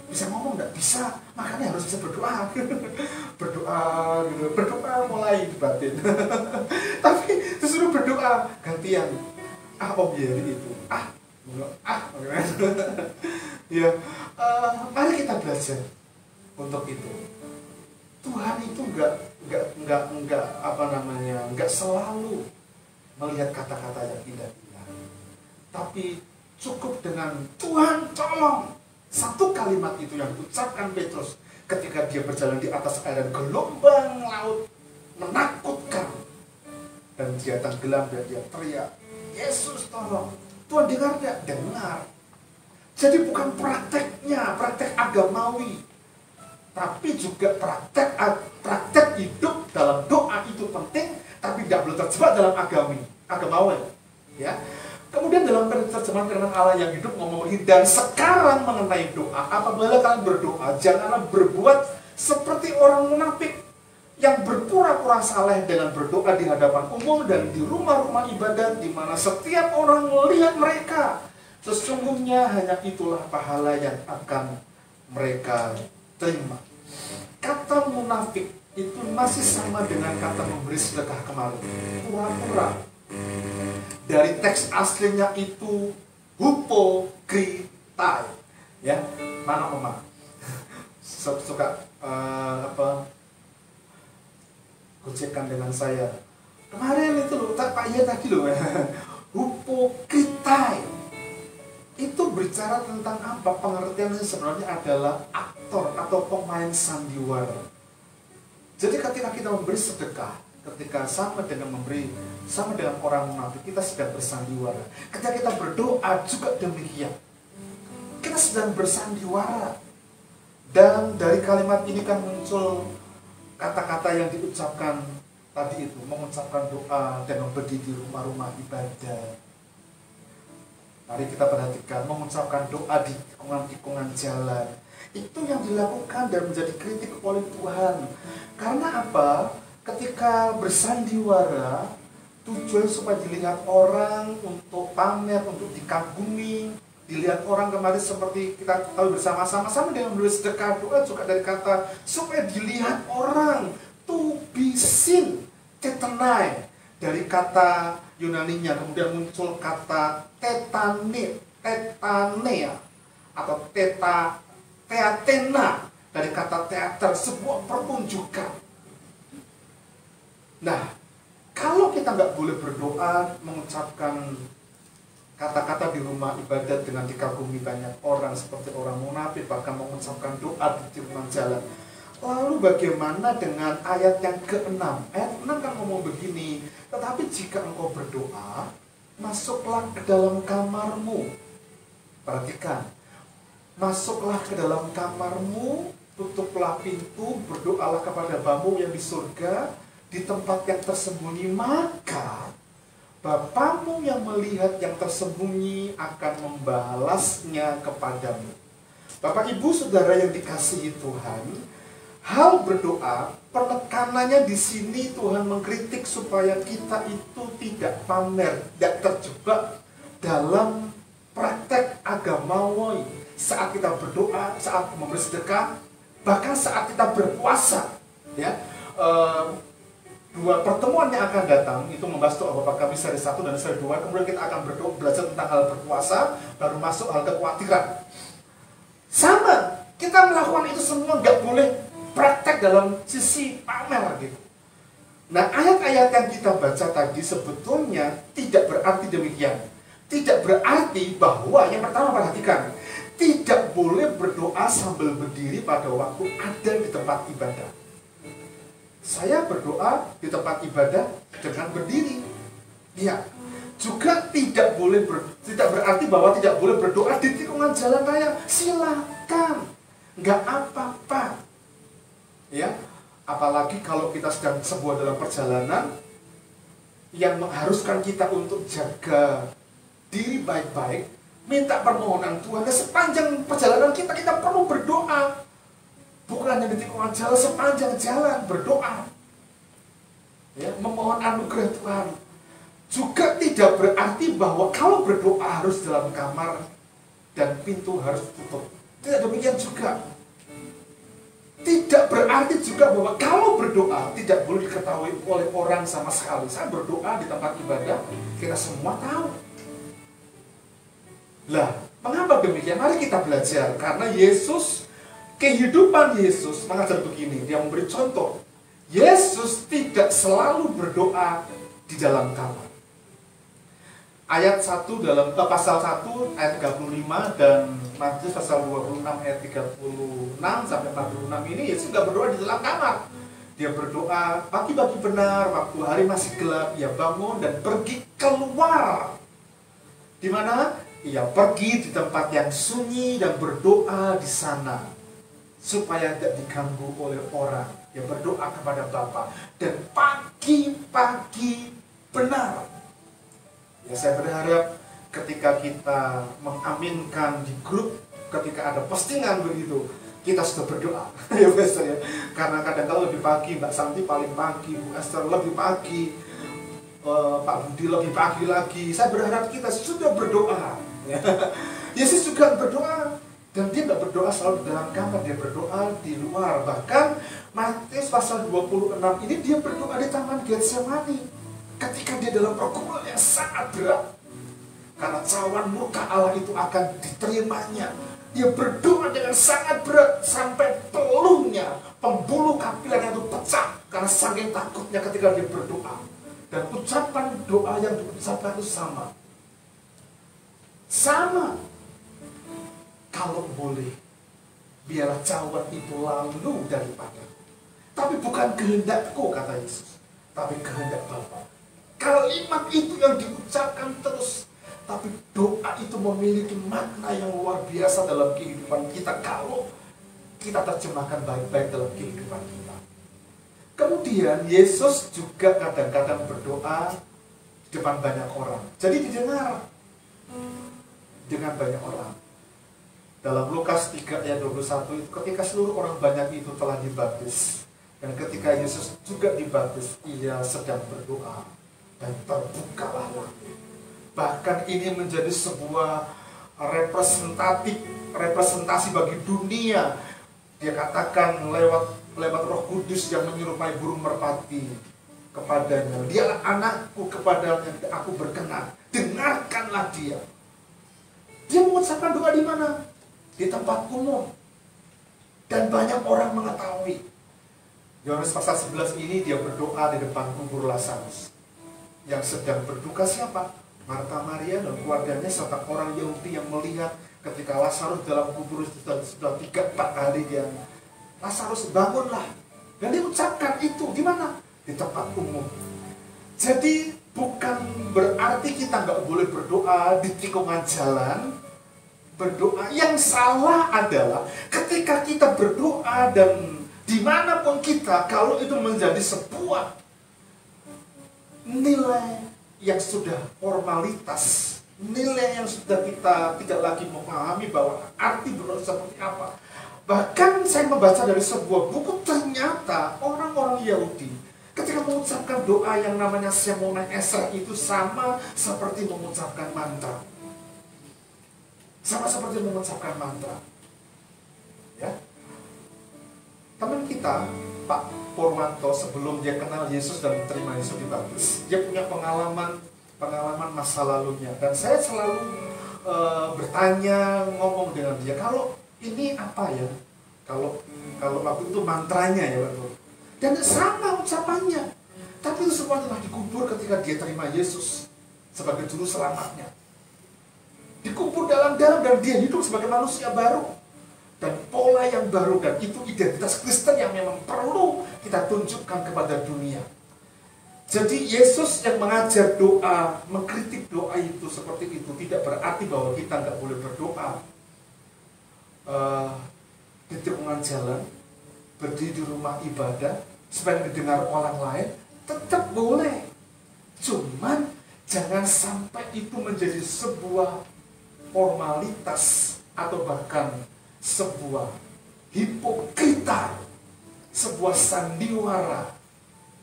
bisa ngomong nggak bisa, makanya harus bisa berdoa. Berdoa gitu, berdoa mulai di batin. Tapi disuruh berdoa gantian, om Yeri itu, ya, mari kita belajar untuk itu. Tuhan itu nggak selalu melihat kata-kata yang indah-indah, tapi cukup dengan Tuhan tolong. Satu kalimat itu yang diucapkan Petrus ketika dia berjalan di atas air dan gelombang laut menakutkan, dan dia tenggelam dan dia teriak, Yesus tolong. Tuhan dengar tidak? Dengar. Jadi bukan prakteknya, praktek agamawi, tapi juga praktek hidup dalam doa itu penting, tapi tidak boleh terjebak dalam agamawi. Ya. Kemudian dalam terjemahan firman Allah yang hidup ngomong begini, dan sekarang mengenai doa, apabila kalian berdoa, janganlah berbuat seperti orang munafik yang berpura-pura saleh dengan berdoa di hadapan umum dan di rumah-rumah ibadat, di mana setiap orang melihat mereka. Sesungguhnya hanya itulah pahala yang akan mereka terima. Kata munafik itu masih sama dengan kata memberi sedekah kemarin, pura-pura. Dari teks aslinya itu hypocritai, ya. Mana Oma? Suka gocekan dengan saya kemarin itu loh, Pak Iya tadi loh. Hypocritai itu berbicara tentang apa? Pengertiannya sebenarnya adalah aktor atau pemain sandiwara. Jadi ketika kita memberi sedekah, ketika sama dengan orang munafik, kita sedang bersandiwara. Ketika kita berdoa juga demikian, kita sedang bersandiwara. Dan dari kalimat ini kan muncul kata-kata yang diucapkan tadi itu, mengucapkan doa dan berdiri di rumah-rumah ibadah. Mari kita perhatikan, mengucapkan doa di tikungan-tikungan jalan. Itu yang dilakukan dan menjadi kritik oleh Tuhan. Karena apa? Ketika bersandiwara, tujuan supaya dilihat orang, untuk pamer, untuk dikagumi, dilihat orang. Kemarin seperti kita tahu bersama-sama, sama dengan memberi sedekah, doa juga dari kata supaya dilihat orang, to be seen, tetanai, dari kata Yunaninya. Kemudian muncul kata tetanea atau teatena, dari kata teater, sebuah pertunjukan. Nah, kalau kita nggak boleh berdoa, mengucapkan kata-kata di rumah ibadat dengan dikagumi banyak orang seperti orang munafik, bahkan mengucapkan doa di tikungan jalan, lalu bagaimana dengan ayat yang ke-6? Ayat 6 kan ngomong begini, tetapi jika engkau berdoa, masuklah ke dalam kamarmu. Perhatikan, masuklah ke dalam kamarmu, tutuplah pintu, berdoalah kepada Bapamu yang di surga, di tempat yang tersembunyi, maka Bapamu yang melihat yang tersembunyi akan membalasnya kepadamu. Bapak Ibu Saudara yang dikasihi Tuhan, hal berdoa, penekanannya di sini Tuhan mengkritik supaya kita itu tidak pamer, tidak terjebak dalam praktek agamawi saat kita berdoa, saat memberi sedekah, bahkan saat kita berpuasa. Ya, dua pertemuan yang akan datang itu membahas doa Bapa Kami seri 1 dan seri 2. Kemudian kita akan berdoa, belajar tentang hal berpuasa, baru masuk hal kekhawatiran. Sama, kita melakukan itu semua nggak boleh praktek dalam sisi pamer gitu. Nah, ayat-ayat yang kita baca tadi sebetulnya tidak berarti demikian. Tidak berarti bahwa, yang pertama perhatikan, tidak boleh berdoa sambil berdiri pada waktu ada di tempat ibadah. Saya berdoa di tempat ibadah dengan berdiri. Ya, juga tidak berarti bahwa tidak boleh berdoa di tikungan jalan raya. Silakan, nggak apa-apa. Ya, apalagi kalau kita sedang sebuah dalam perjalanan yang mengharuskan kita untuk jaga diri baik-baik, minta permohonan Tuhan. Dan sepanjang perjalanan kita perlu berdoa. Bukan hanya di tikungan jalan, sepanjang jalan berdoa. Ya, memohon anugerah Tuhan. Juga tidak berarti bahwa kalau berdoa harus dalam kamar dan pintu harus tutup. Tidak demikian juga. Tidak berarti juga bahwa kalau berdoa tidak boleh diketahui oleh orang sama sekali. Saya berdoa di tempat ibadah, kita semua tahu. Lah, mengapa demikian? Mari kita belajar. Karena Yesus, kehidupan Yesus mengajar begini. Dia memberi contoh. Yesus tidak selalu berdoa di dalam kamar. Ayat 1 dalam pasal 1 ayat 35 dan Matius pasal 26 ayat 36 sampai 46 ini Yesus tidak berdoa di dalam kamar. Dia berdoa pagi-pagi benar, waktu hari masih gelap, ia bangun dan pergi keluar. Di mana? Ia pergi di tempat yang sunyi dan berdoa di sana supaya tidak diganggu oleh orang. Dia berdoa kepada Bapa dan pagi-pagi benar. Ya, saya berharap ketika kita mengaminkan di grup, ketika ada postingan begitu, kita sudah berdoa. Ya, Pastor ya. Karena kadang-kadang lebih pagi, Mbak Santi paling pagi, Bu Esther lebih pagi, Pak Budi lebih pagi lagi. Saya berharap kita sudah berdoa. Ya. Yesus juga berdoa. Dan dia tidak berdoa selalu di dalam kamar, dia berdoa di luar. Bahkan Matius pasal 26 ini dia berdoa di Taman Getsemani. Ketika dia dalam pergumulan yang sangat berat. Karena cawan murka Allah itu akan diterimanya. Dia berdoa dengan sangat berat sampai peluhnya, pembuluh kapilernya itu pecah. Karena saking takutnya ketika dia berdoa. Dan ucapan doa yang diucapkan itu sama. Sama. Kalau boleh, biarlah cawan itu lalu daripadaku. Tapi bukan kehendakku, kata Yesus, tapi kehendak Bapa. Kalimat itu yang diucapkan terus. Tapi doa itu memiliki makna yang luar biasa dalam kehidupan kita kalau kita terjemahkan baik-baik dalam kehidupan kita. Kemudian Yesus juga kadang-kadang berdoa di depan banyak orang. Jadi didengar dengan banyak orang. Dalam Lukas 3 ayat 21 itu ketika seluruh orang banyak itu telah dibaptis. Dan ketika Yesus juga dibaptis, ia sedang berdoa. Dan terbukalah langit. Bahkan ini menjadi sebuah representasi bagi dunia. Dia katakan lewat Roh Kudus yang menyerupai burung merpati kepadanya. Dialah anakku kepadanya aku berkenan. Dengarkanlah dia. Dia mengucapkan doa di mana? Di tempat umum. Dan banyak orang mengetahui. Yohanes pasal 11 ini dia berdoa di depan kubur Lazarus. Yang sedang berduka siapa? Marta, Maria dan keluarganya serta orang Yahudi yang melihat ketika Lazarus dalam kubur sudah 3-4 hari dia. Lazarus bangunlah. Dan dia ucapkan itu di mana? Di tempat umum. Jadi bukan berarti kita nggak boleh berdoa di tikungan jalan. Berdoa yang salah adalah ketika kita berdoa dan dimanapun kita, kalau itu menjadi sebuah nilai yang sudah formalitas, nilai yang sudah kita tidak lagi memahami bahwa arti berdoa seperti apa. Bahkan saya membaca dari sebuah buku, ternyata orang-orang Yahudi ketika mengucapkan doa yang namanya Shemona Esra itu sama seperti mengucapkan mantra. Sama seperti mengucapkan mantra. Ya. Teman kita, Pak Purwanto, sebelum dia kenal Yesus dan menerima Yesus dibaptis, dia punya pengalaman masa lalunya. Dan saya selalu bertanya, ngomong dengan dia, kalau ini apa ya? Kalau waktu itu mantranya ya waktu. Dan sama ucapannya. Tapi itu semua telah dikubur ketika dia terima Yesus sebagai juru selamatnya. Dikubur dalam-dalam dan dia hidup sebagai manusia baru. Dan pola yang baru, dan itu identitas Kristen yang memang perlu kita tunjukkan kepada dunia. Jadi Yesus yang mengajar doa, mengkritik doa itu seperti itu, tidak berarti bahwa kita nggak boleh berdoa di tikungan jalan, berdiri di rumah ibadah, supaya didengar orang lain, tetap boleh. Cuman jangan sampai itu menjadi sebuah formalitas atau bahkan sebuah hipokrita, sebuah sandiwara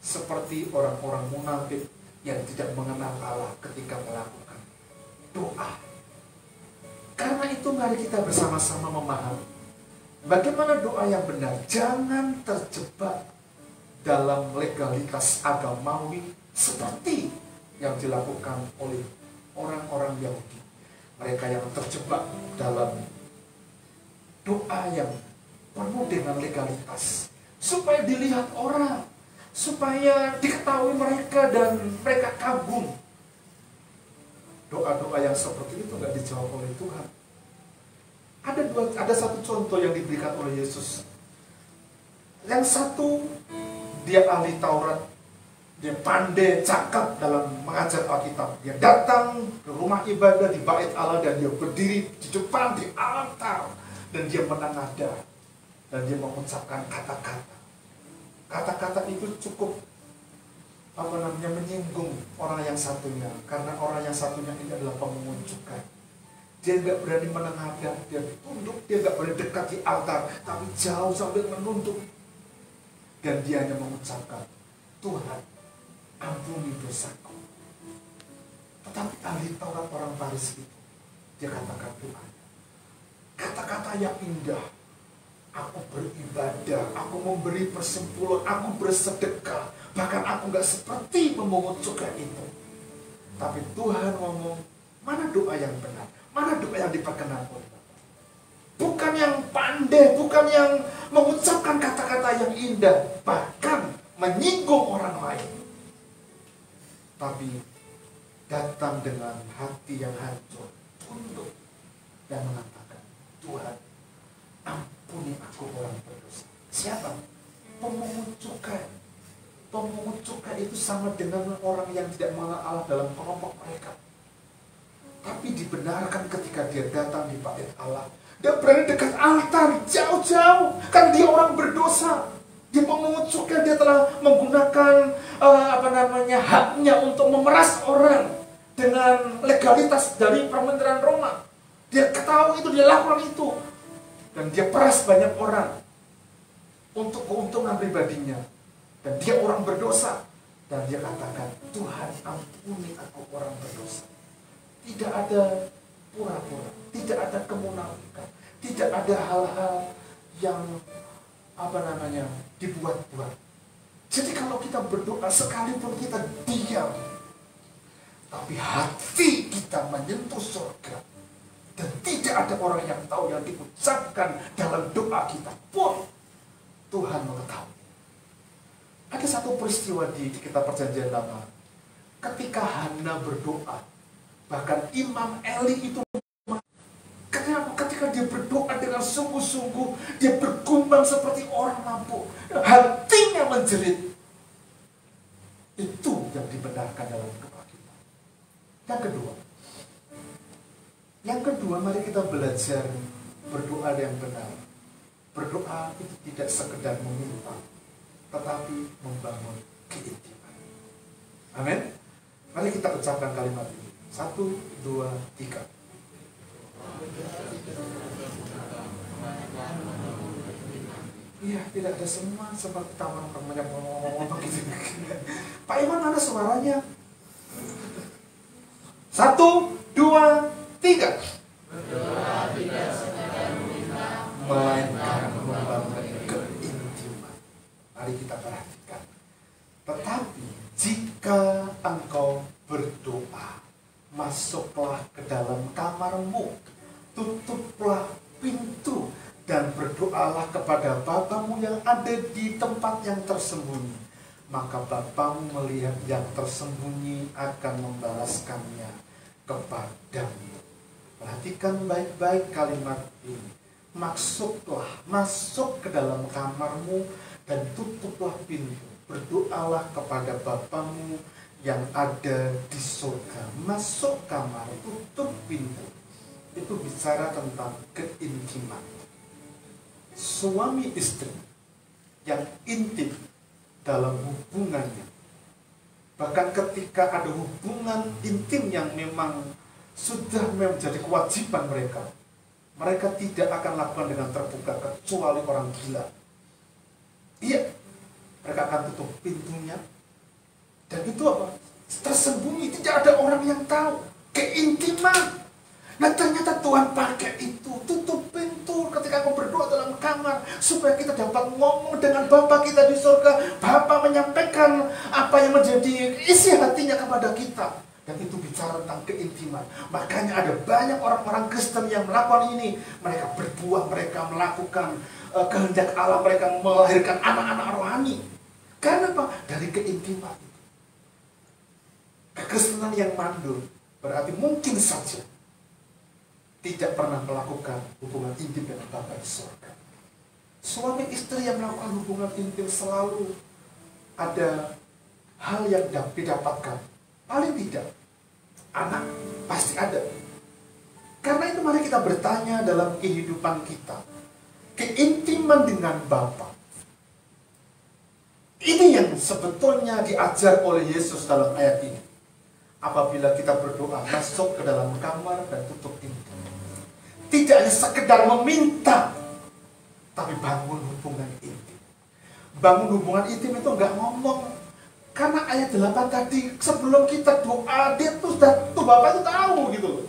seperti orang-orang munafik yang tidak mengenal Allah ketika melakukan doa. Karena itu mari kita bersama-sama memahami bagaimana doa yang benar. Jangan terjebak dalam legalitas agamawi seperti yang dilakukan oleh orang-orang Yahudi. Mereka yang terjebak dalam doa yang penuh dengan legalitas, supaya dilihat orang, supaya diketahui mereka dan mereka kagum. Doa-doa yang seperti itu nggak dijawab oleh Tuhan. Ada satu contoh yang diberikan oleh Yesus. Yang satu, dia ahli Taurat, dia pandai, cakap dalam mengajar Alkitab. Dia datang ke rumah ibadah di bait Allah dan dia berdiri di depan di altar dan dia menengadah dan dia mengucapkan kata-kata. Kata-kata itu cukup menyinggung orang yang satunya, karena orang yang satunya ini adalah pemungut cukai. Dia nggak berani menengadah, dia tunduk, dia nggak berani dekat di altar, tapi jauh sambil menunduk. Dan dia hanya mengucapkan, Tuhan, ampuni dosaku. Tetapi ahli Taurat orang Farisi itu, dia katakan Tuhan, kata-kata yang indah, aku beribadah, aku memberi persepuluhan, aku bersedekah, bahkan aku nggak seperti pemungut cukai itu. Tapi Tuhan ngomong, mana doa yang benar? Mana doa yang diperkenan oleh Bapa? Bukan yang pandai, bukan yang mengucapkan kata-kata yang indah, bahkan menyinggung orang lain. Tapi datang dengan hati yang hancur, tunduk, dan mengatakan, Tuhan, ampuni aku orang berdosa. Siapa? Pemungut cukai. Pemungut cukai itu sama dengan orang yang tidak mengenal Allah dalam kelompok mereka. Tapi dibenarkan ketika dia datang di bait Allah. Dia berada dekat altar, jauh-jauh. Kan dia orang berdosa. Dia pemungut cukai, dia telah menggunakan haknya untuk memeras orang dengan legalitas dari pemerintahan Roma. Dia ketahui itu, dia lakukan itu. Dan dia peras banyak orang untuk keuntungan pribadinya. Dan dia orang berdosa. Dan dia katakan, Tuhan ampuni aku orang berdosa. Tidak ada pura-pura, tidak ada kemunafikan, tidak ada hal-hal yang dibuat-buat. Jadi kalau kita berdoa, sekalipun kita diam, tapi hati kita menyentuh surga. Dan tidak ada orang yang tahu yang diucapkan dalam doa kita pun Tuhan mengetahui. Ada satu peristiwa di kitab Perjanjian Lama. Ketika Hana berdoa, bahkan Imam Eli itu, ketika dia berdoa dengan sungguh-sungguh, dia bergumam seperti orang mabuk, hatinya menjerit. Itu yang dibenarkan dalam doa kita. Yang kedua, mari kita belajar berdoa yang benar. Berdoa itu tidak sekedar meminta, tetapi membangun keintiman. Amin. Mari kita ucapkan kalimat ini. 1, 2, 3. Iya, tidak ada semua seperti taman permainan begitu. Pak Iman, mana suaranya? 1, 2, 3. Berdoa tidak sekadar meminta, melainkan membangun keintiman. Mari kita perhatikan. Tetapi jika engkau berdoa, masuklah ke dalam kamarmu, tutuplah pintu, dan berdoalah kepada Bapamu yang ada di tempat yang tersembunyi. Maka Bapamu melihat yang tersembunyi akan membalaskannya kepadamu. Perhatikan baik-baik kalimat ini. Masuk ke dalam kamarmu dan tutuplah pintu. Berdoalah kepada Bapamu yang ada di surga. Masuk kamar, tutup pintu. Itu bicara tentang keintiman. Suami istri yang intim dalam hubungannya. Bahkan ketika ada hubungan intim yang memang sudah menjadi kewajiban mereka, mereka tidak akan lakukan dengan terbuka kecuali orang gila. Iya, mereka akan tutup pintunya. Dan itu apa? Tersembunyi, tidak ada orang yang tahu. Keintiman. Nah ternyata Tuhan pakai itu, tutup pintu ketika kau berdoa dalam kamar, supaya kita dapat ngomong dengan Bapa kita di surga. Bapa menyampaikan apa yang menjadi isi hatinya kepada kita. Dan itu bicara tentang keintiman. Makanya ada banyak orang-orang Kristen yang melakukan ini. Mereka berbuah, mereka melakukan kehendak Allah, mereka melahirkan anak-anak rohani. Karena apa? Dari keintiman. Kekristenan yang mandul berarti mungkin saja tidak pernah melakukan hubungan intim dengan Bapa di surga. Suami istri yang melakukan hubungan intim selalu ada hal yang didapatkan. Paling tidak, anak pasti ada. Karena itu mari kita bertanya dalam kehidupan kita. Keintiman dengan Bapa. Ini yang sebetulnya diajar oleh Yesus dalam ayat ini. Apabila kita berdoa, masuk ke dalam kamar dan tutup pintu. Tidak hanya sekedar meminta, tapi bangun hubungan intim. Bangun hubungan intim itu enggak ngomong. Karena ayat 8 tadi, sebelum kita doa, dia tuh Bapak itu tahu gitu loh.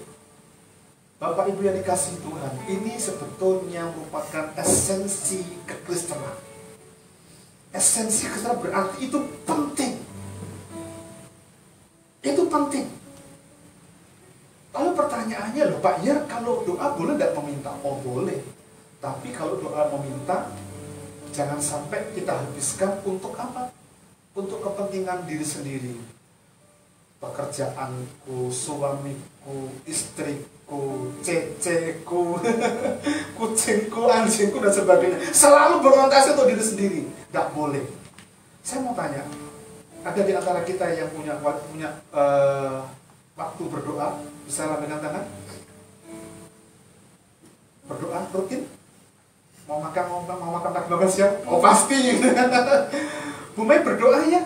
Bapak Ibu yang dikasihi Tuhan, ini sebetulnya merupakan esensi kekristenan. Esensi kekristenan berarti itu penting. Itu penting. Lalu pertanyaannya loh, Pak Yer, kalau doa boleh tidak meminta? Oh boleh. Tapi kalau doa meminta, jangan sampai kita habiskan untuk apa? Untuk kepentingan diri sendiri. Pekerjaanku, suamiku, istriku, ceceku, kucingku, anjingku, dan sebagainya. Selalu berorientasi untuk diri sendiri. Tidak boleh. Saya mau tanya, ada di antara kita yang punya waktu berdoa? Bisa lambaikan tangan? Berdoa rutin? Mau makan siang? Oh pasti. Bu Mei berdoa ya?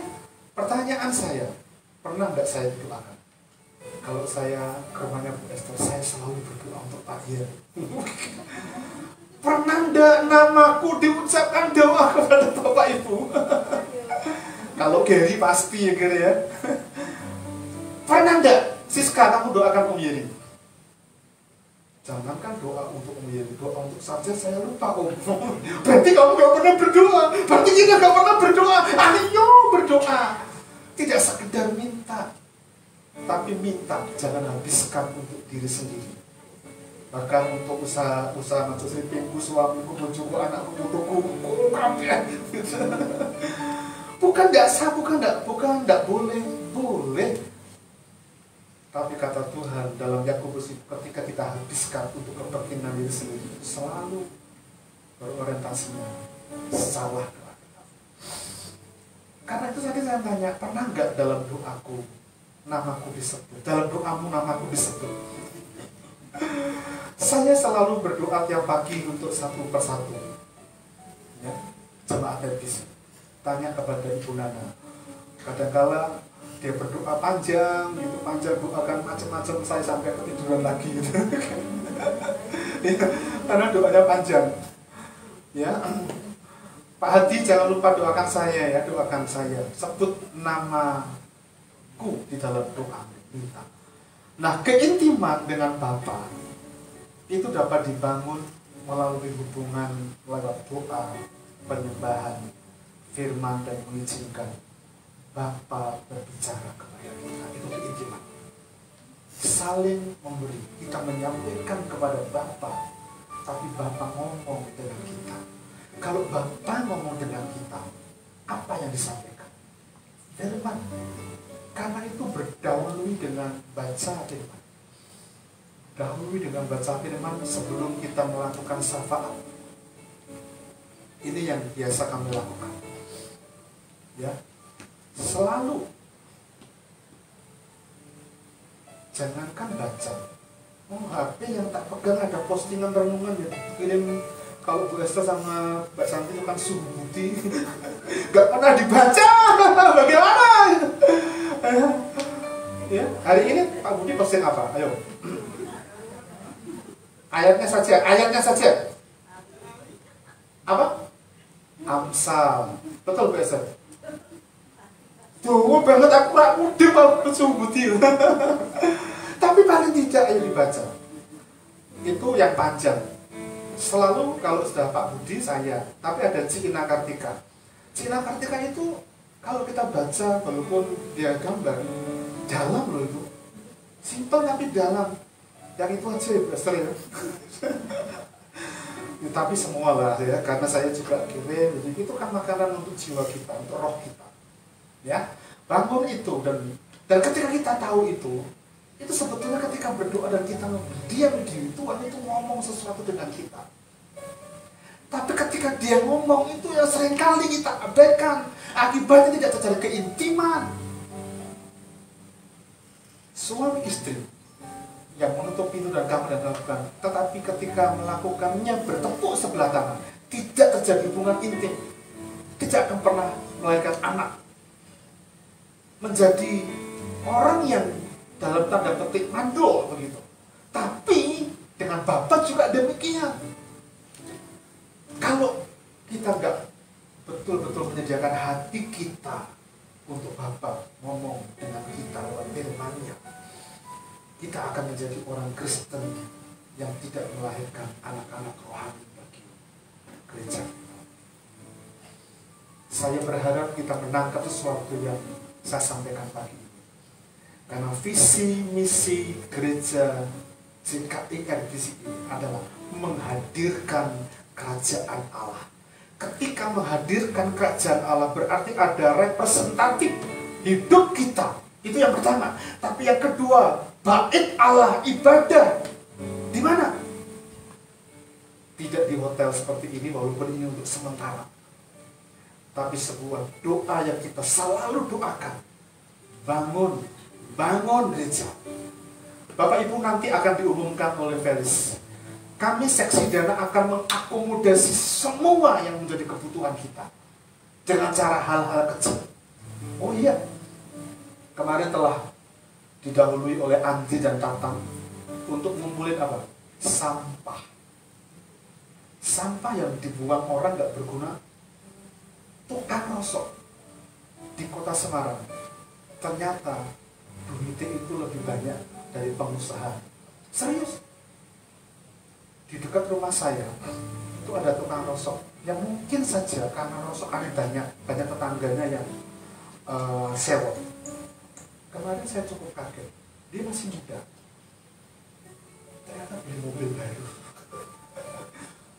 Pertanyaan saya, pernah nggak saya berdoakan? Kalau saya ke rumahnya Bu Esther, saya selalu berdoa untuk Pak Yer. Pernah nggak namaku diucapkan doa kepada Bapak Ibu? Kalau Gary pasti ya Gary ya. Pernah nggak Siska kamu doakan Om Yeri? Jangankan doa untuk Om Yeri, doa untuk saja saya lupa Om. Berarti kamu gak pernah berdoa. Berarti kita gak pernah berdoa. Ayo berdoa. Tidak sekedar minta, tapi minta jangan habiskan untuk diri sendiri. Bahkan untuk usaha masuk sleepingku, suamiku, bojoku, anakku, putuku, bukan tidak boleh, boleh. Tapi kata Tuhan dalam Yakobus, ketika kita habiskan untuk kepentingan diri sendiri, selalu berorientasinya salah. Karena itu tadi saya tanya, pernah nggak dalam doaku namaku disebut? Dalam doamu namaku disebut? Saya selalu berdoa tiap pagi untuk satu persatu. Ya, jemaat Adventist. Tanya kepada Ibu Nana. Kadang-kala dia berdoa panjang doakan macam-macam, saya sampai ketiduran lagi gitu. Ya, karena doanya panjang. Ya, Pak Hadi jangan lupa doakan saya ya, doakan saya. Sebut namaku di dalam doa, minta. Nah, keintiman dengan Bapa itu dapat dibangun melalui hubungan lewat doa, penyembahan, firman, dan mengizinkan Bapa berbicara kepada kita. Itu keintiman. Saling memberi. Kita menyampaikan kepada Bapa, tapi Bapa ngomong dengan kita. Kalau Bapa ngomong dengan kita, apa yang disampaikan? Firman. Karena itu berdahului dengan baca firman. Dahului dengan baca firman sebelum kita melakukan syafaat. Ini yang biasa kami lakukan. Ya. Selalu jangankan baca, HP yang tak pegang ada postingan renungan ya, kirim. Kalau Bu Esther sama Mbak Santi itu kan suhu budi, gak pernah dibaca, bagaimana? Ya, hari ini Pak Budi posting apa? Ayo, ayatnya saja. Apa? Amsal, betul Bu Esther? Tuh banget aku rak mudeng aku suhu budi. Tapi paling tidak ayo dibaca. itu yang panjang. Selalu kalau sudah Pak Budi saya, tapi ada Cina Kartika. Cina Kartika itu kalau kita baca, walaupun dia gambar, dalam loh itu. Simpel tapi dalam. Yang itu aja ya, Pastor ya. Ya, tapi semua lah ya, karena saya juga kirim. Jadi itu kan makanan untuk jiwa kita, untuk roh kita. Ya, bangun itu dan ketika kita tahu itu sebetulnya ketika berdoa dan kita diam di Tuhan itu ngomong sesuatu dengan kita. Tapi ketika dia ngomong itu yang seringkali kita abaikan, akibatnya tidak terjadi keintiman. Suami istri yang menutup pintu dan kamar dan melakukan, tetapi ketika melakukannya bertepuk sebelah tangan, tidak terjadi hubungan intim, tidak akan pernah melahirkan anak, menjadi orang yang dalam tanda petik mandul begitu. Tapi dengan Bapa juga demikian. Kalau kita nggak betul-betul menyediakan hati kita untuk Bapa ngomong dengan kita lewat firman-Nya, kita akan menjadi orang Kristen yang tidak melahirkan anak-anak rohani bagi gereja. Saya berharap kita menangkap sesuatu yang saya sampaikan pagi ini. Karena visi misi gereja GKIR di sini adalah menghadirkan kerajaan Allah. Ketika menghadirkan kerajaan Allah berarti ada representatif hidup kita. Itu yang pertama. Tapi yang kedua, bait Allah, ibadah. Di mana? Tidak di hotel seperti ini, walaupun ini untuk sementara. Tapi sebuah doa yang kita selalu doakan. Bangun gereja. Bapak Ibu nanti akan diumumkan oleh Felis. Kami seksi dana akan mengakomodasi semua yang menjadi kebutuhan kita. Dengan cara hal-hal kecil. Oh iya, kemarin telah didahului oleh Andi dan Tatang untuk ngumpulin apa? Sampah. Sampah yang dibuang orang gak berguna. Tukang rosok di kota Semarang, ternyata duitnya itu lebih banyak dari pengusaha. Serius. Di dekat rumah saya itu ada tukang rosok yang mungkin saja karena rosok ada banyak tetangganya yang sewa. Kemarin saya cukup kaget, dia masih muda, ternyata beli mobil baru.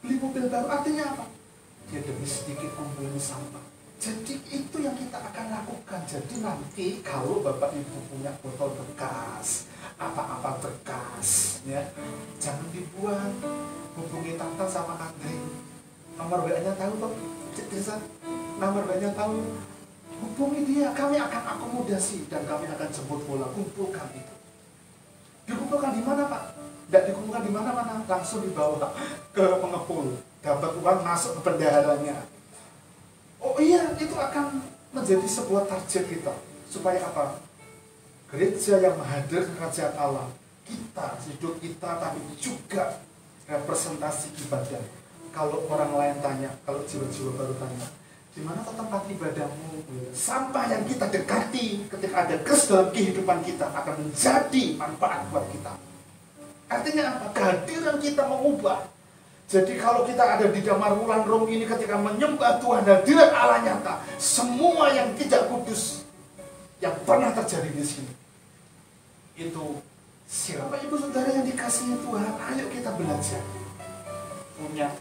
Beli mobil baru artinya apa? Dia demi sedikit kumpulin sampah. Jadi itu yang kita akan lakukan. Jadi nanti kalau Bapak Ibu punya botol bekas, apa-apa bekas, ya, jangan dibuang. Hubungi Tata sama Andri. Nomor WA-nya tahu toh? Bisa nomor WA-nya tahu. Hubungi dia, kami akan akomodasi dan kami akan jemput bola. Kumpulkan itu. Dikumpulkan di mana, Pak? Tidak dikumpulkan di mana-mana, langsung dibawa ke pengepul. Dapat uang masuk ke bendaharanya. Oh iya, itu akan menjadi sebuah target kita. Supaya apa? Gereja yang menghadirkan kerajaan Allah. Kita, hidup kita, tapi juga representasi ibadah. Kalau orang lain tanya, kalau jiwa-jiwa baru tanya, di mana tempat ibadahmu? Sampah yang kita dekati ketika ada Kristus dalam kehidupan kita akan menjadi manfaat buat kita. Artinya apa? Kehadiran kita mengubah. Jadi kalau kita ada di Damar Wulan Rum ini ketika menyembah Tuhan, hadirat Allah nyata, semua yang tidak kudus yang pernah terjadi di sini itu siapa ibu saudara yang dikasihi Tuhan, ayo kita belajar punya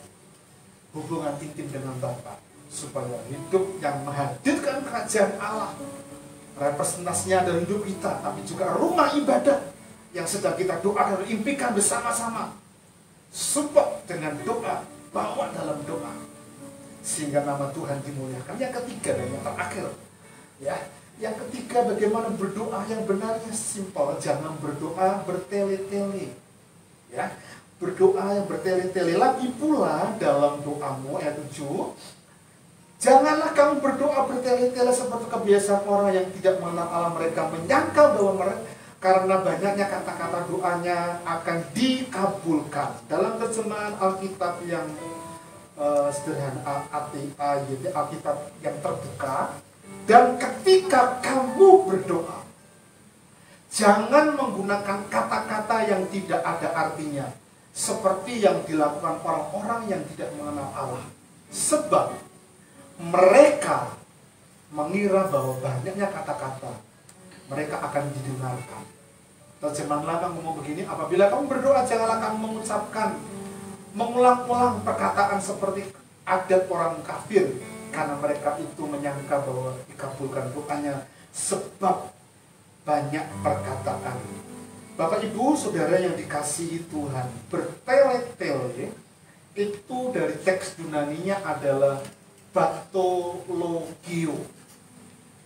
hubungan intim dengan Bapa supaya hidup yang menghadirkan kerajaan Allah, representasinya dari hidup kita, tapi juga rumah ibadah yang sedang kita doakan dan impikan bersama-sama. Support dengan doa, bawa dalam doa sehingga nama Tuhan dimuliakan. Yang ketiga dan yang terakhir, ya, yang ketiga bagaimana berdoa yang benarnya simpel. Jangan berdoa bertele-tele, ya, berdoa yang bertele-tele. Lagi pula dalam doamu ayat 7, janganlah kamu berdoa bertele-tele seperti kebiasaan orang yang tidak mengenal Allah. Mereka menyangka bahwa mereka karena banyaknya kata-kata doanya akan dikabulkan. Dalam terjemahan Alkitab yang sederhana, Alkitab yang terbuka. Dan ketika kamu berdoa, jangan menggunakan kata-kata yang tidak ada artinya, seperti yang dilakukan orang-orang yang tidak mengenal Allah. Sebab mereka mengira bahwa banyaknya kata-kata mereka akan didengarkan. Terjemahan lama ngomong begini, apabila kamu berdoa janganlah kamu mengucapkan mengulang-ulang perkataan seperti adat orang kafir, karena mereka itu menyangka bahwa dikabulkan doanya sebab banyak perkataan. Bapak Ibu Saudara yang dikasihi Tuhan, bertele-tele itu dari teks Yunaninya adalah batologio.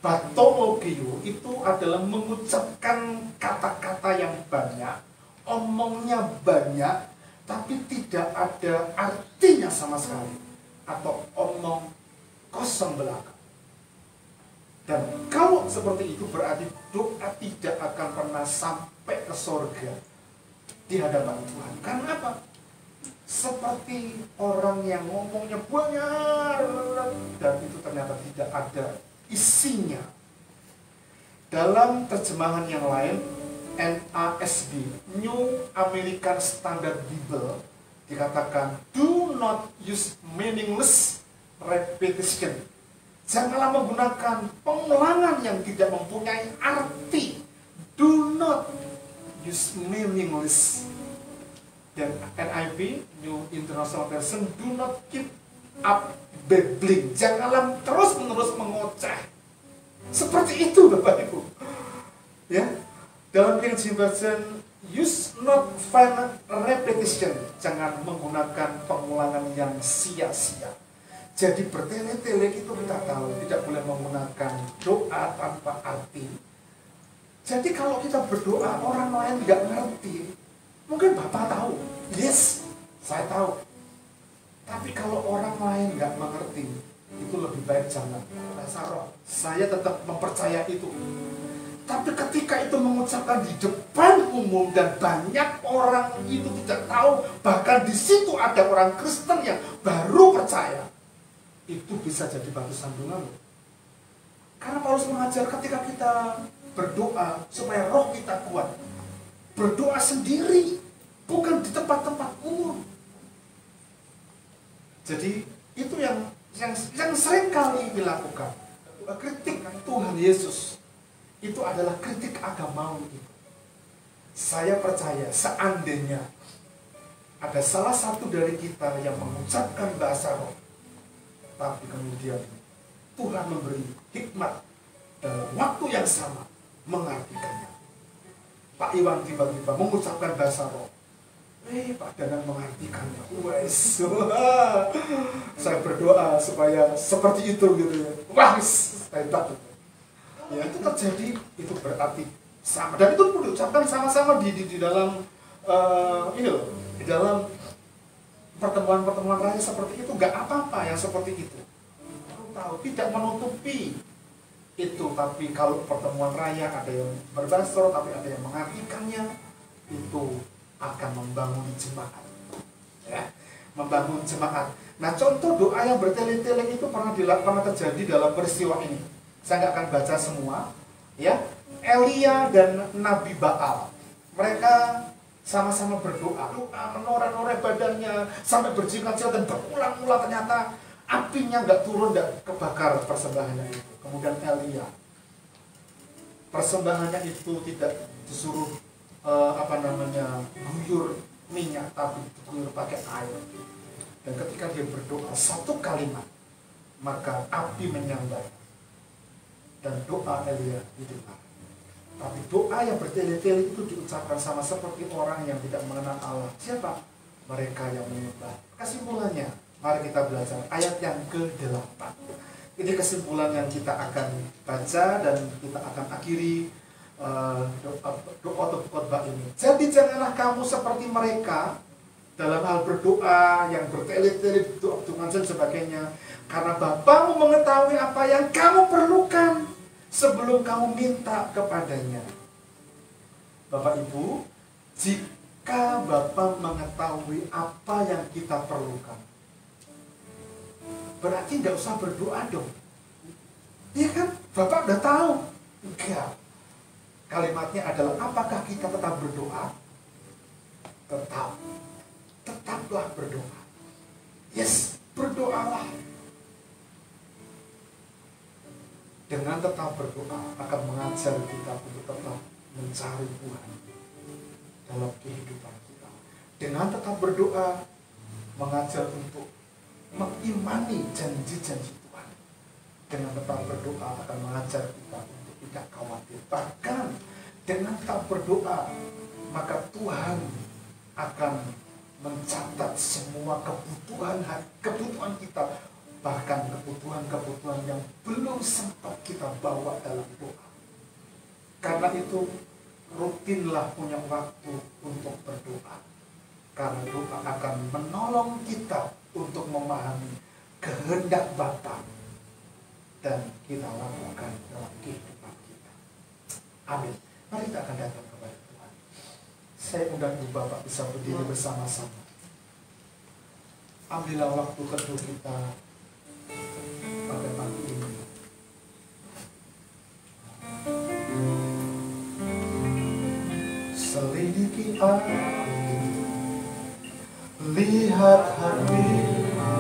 Batologio itu adalah mengucapkan kata-kata yang banyak, omongnya banyak, tapi tidak ada artinya sama sekali, atau omong kosong belaka. Dan kalau seperti itu berarti doa tidak akan pernah sampai ke surga di hadapan Tuhan. Karena apa? Seperti orang yang ngomongnya banyak dan itu ternyata tidak ada isinya. Dalam terjemahan yang lain, NASB, New American Standard Bible, dikatakan do not use meaningless repetition. Janganlah menggunakan pengulangan yang tidak mempunyai arti. Do not use meaningless. Dan NIV, New International Version, do not keep up babbling. Janganlah terus-menerus mengoceh. Seperti itu Bapak Ibu. Ya. Dalam King James Version, use not vain repetition. Jangan menggunakan pengulangan yang sia-sia. Jadi bertele-tele itu kita tahu tidak boleh menggunakan doa tanpa arti. Jadi kalau kita berdoa orang lain nggak ngerti, mungkin Bapak tahu, yes, saya tahu. Tapi kalau orang lain nggak mengerti, itu lebih baik jangan. Saya tetap mempercaya itu. Tapi ketika itu mengucapkan di depan umum dan banyak orang itu tidak tahu, bahkan di situ ada orang Kristen yang baru percaya, itu bisa jadi batu sandungan. Karena Paulus mengajar ketika kita berdoa supaya roh kita kuat, berdoa sendiri, bukan di tempat-tempat umum. Jadi itu yang sering kali dilakukan. Kritik Tuhan Yesus itu adalah kritik agamawi. Saya percaya seandainya ada salah satu dari kita yang mengucapkan bahasa roh, tapi kemudian Tuhan memberi hikmat dalam waktu yang sama mengartikannya. Pak Iwan tiba-tiba mengucapkan bahasa roh, Pak Danang mengartikannya. Wes, saya berdoa supaya seperti itu gitu ya. Wah, hebat. Ya itu terjadi, itu berarti sama, dan itu diucapkan sama-sama di dalam ini loh, di dalam pertemuan-pertemuan raya seperti itu. Gak apa-apa yang seperti itu, tahu, tidak menutupi itu. Tapi kalau pertemuan raya ada yang berbahasa, tapi ada yang mengartikannya, itu akan membangun jemaat, ya, membangun jemaat. Nah, contoh doa yang bertele-tele itu pernah terjadi dalam peristiwa ini. Saya nggak akan baca semua, ya. Elia dan Nabi Baal, mereka sama-sama berdoa, menoreh-noreh badannya sampai berjingat-jingat dan berulang-ulang, ternyata apinya nggak turun dan kebakar persembahannya itu. Kemudian Elia, persembahannya itu tidak disuruh guyur minyak, tapi guyur pakai air. Dan ketika dia berdoa satu kalimat, maka api menyambar dan doa Elia didengar. Tapi doa yang bertele-tele itu diucapkan sama seperti orang yang tidak mengenal Allah. Siapa? Mereka yang menyembah. Kesimpulannya, mari kita belajar ayat yang ke-8. Ini kesimpulan yang kita akan baca dan kita akan akhiri doa khotbah ini. Jadi janganlah kamu seperti mereka dalam hal berdoa yang bertele-tele, doa dengan dan sebagainya. Karena Bapamu mengetahui apa yang kamu perlukan sebelum kamu minta kepadanya. Bapak Ibu, jika Bapa mengetahui apa yang kita perlukan, berarti nggak usah berdoa dong. Iya kan? Bapak udah tahu. Enggak. Kalimatnya adalah, apakah kita tetap berdoa? Tetap. tetaplah berdoa. Yes, berdoalah. Dengan tetap berdoa akan mengajar kita untuk tetap mencari Tuhan dalam kehidupan kita. Dengan tetap berdoa mengajar untuk mengimani janji-janji Tuhan. Dengan tetap berdoa akan mengajar kita untuk tidak khawatir. Bahkan dengan tetap berdoa, maka Tuhan akan mencatat semua kebutuhan kita, bahkan kebutuhan yang belum sempat kita bawa dalam doa. Karena itu rutinlah punya waktu untuk berdoa, karena doa akan menolong kita untuk memahami kehendak Bapa dan kita lakukan dalam kehidupan kita. Amin. Mari kita akan datang kepada Tuhan. Saya undang Ibu Bapak bisa berdiri bersama-sama. Ambillah waktu teduh kita pada pagi ini. Selidiki aku, lihat hatimu,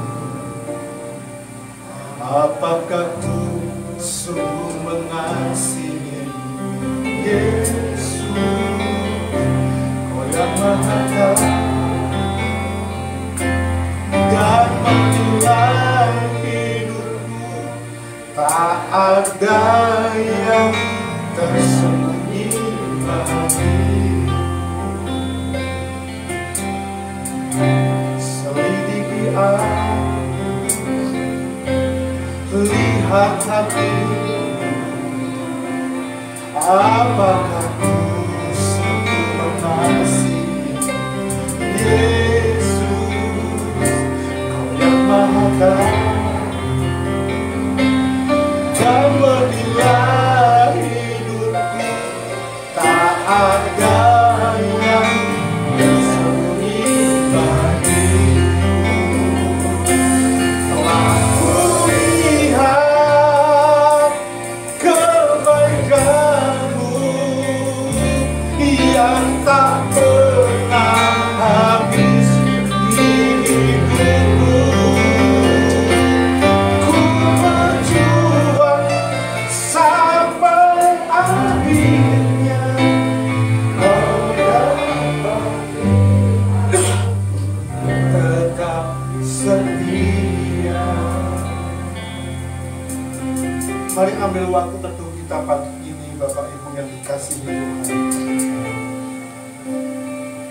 apakah Tuhan sungguh mengasihi Yesus, Kau yang Maha Tahu dan menilai hidupku, tak ada yang tersembunyi bagimu. Selidiki aku, lihat hatimu, apakah Ku sungguh mengasihi Yesus, Kau yang Maha Tahu dan menilai hidupku, tak ada yang tersembunyi bagimu. Telah kulihat kebaikan-Mu yang tak pernah habis di hidupku. Ku berjuang sampai akhirnya Kau dapat tetap setia. Mari ambil waktu teduh kita pagi ini, Bapak Ibu yang dikasihi Tuhan.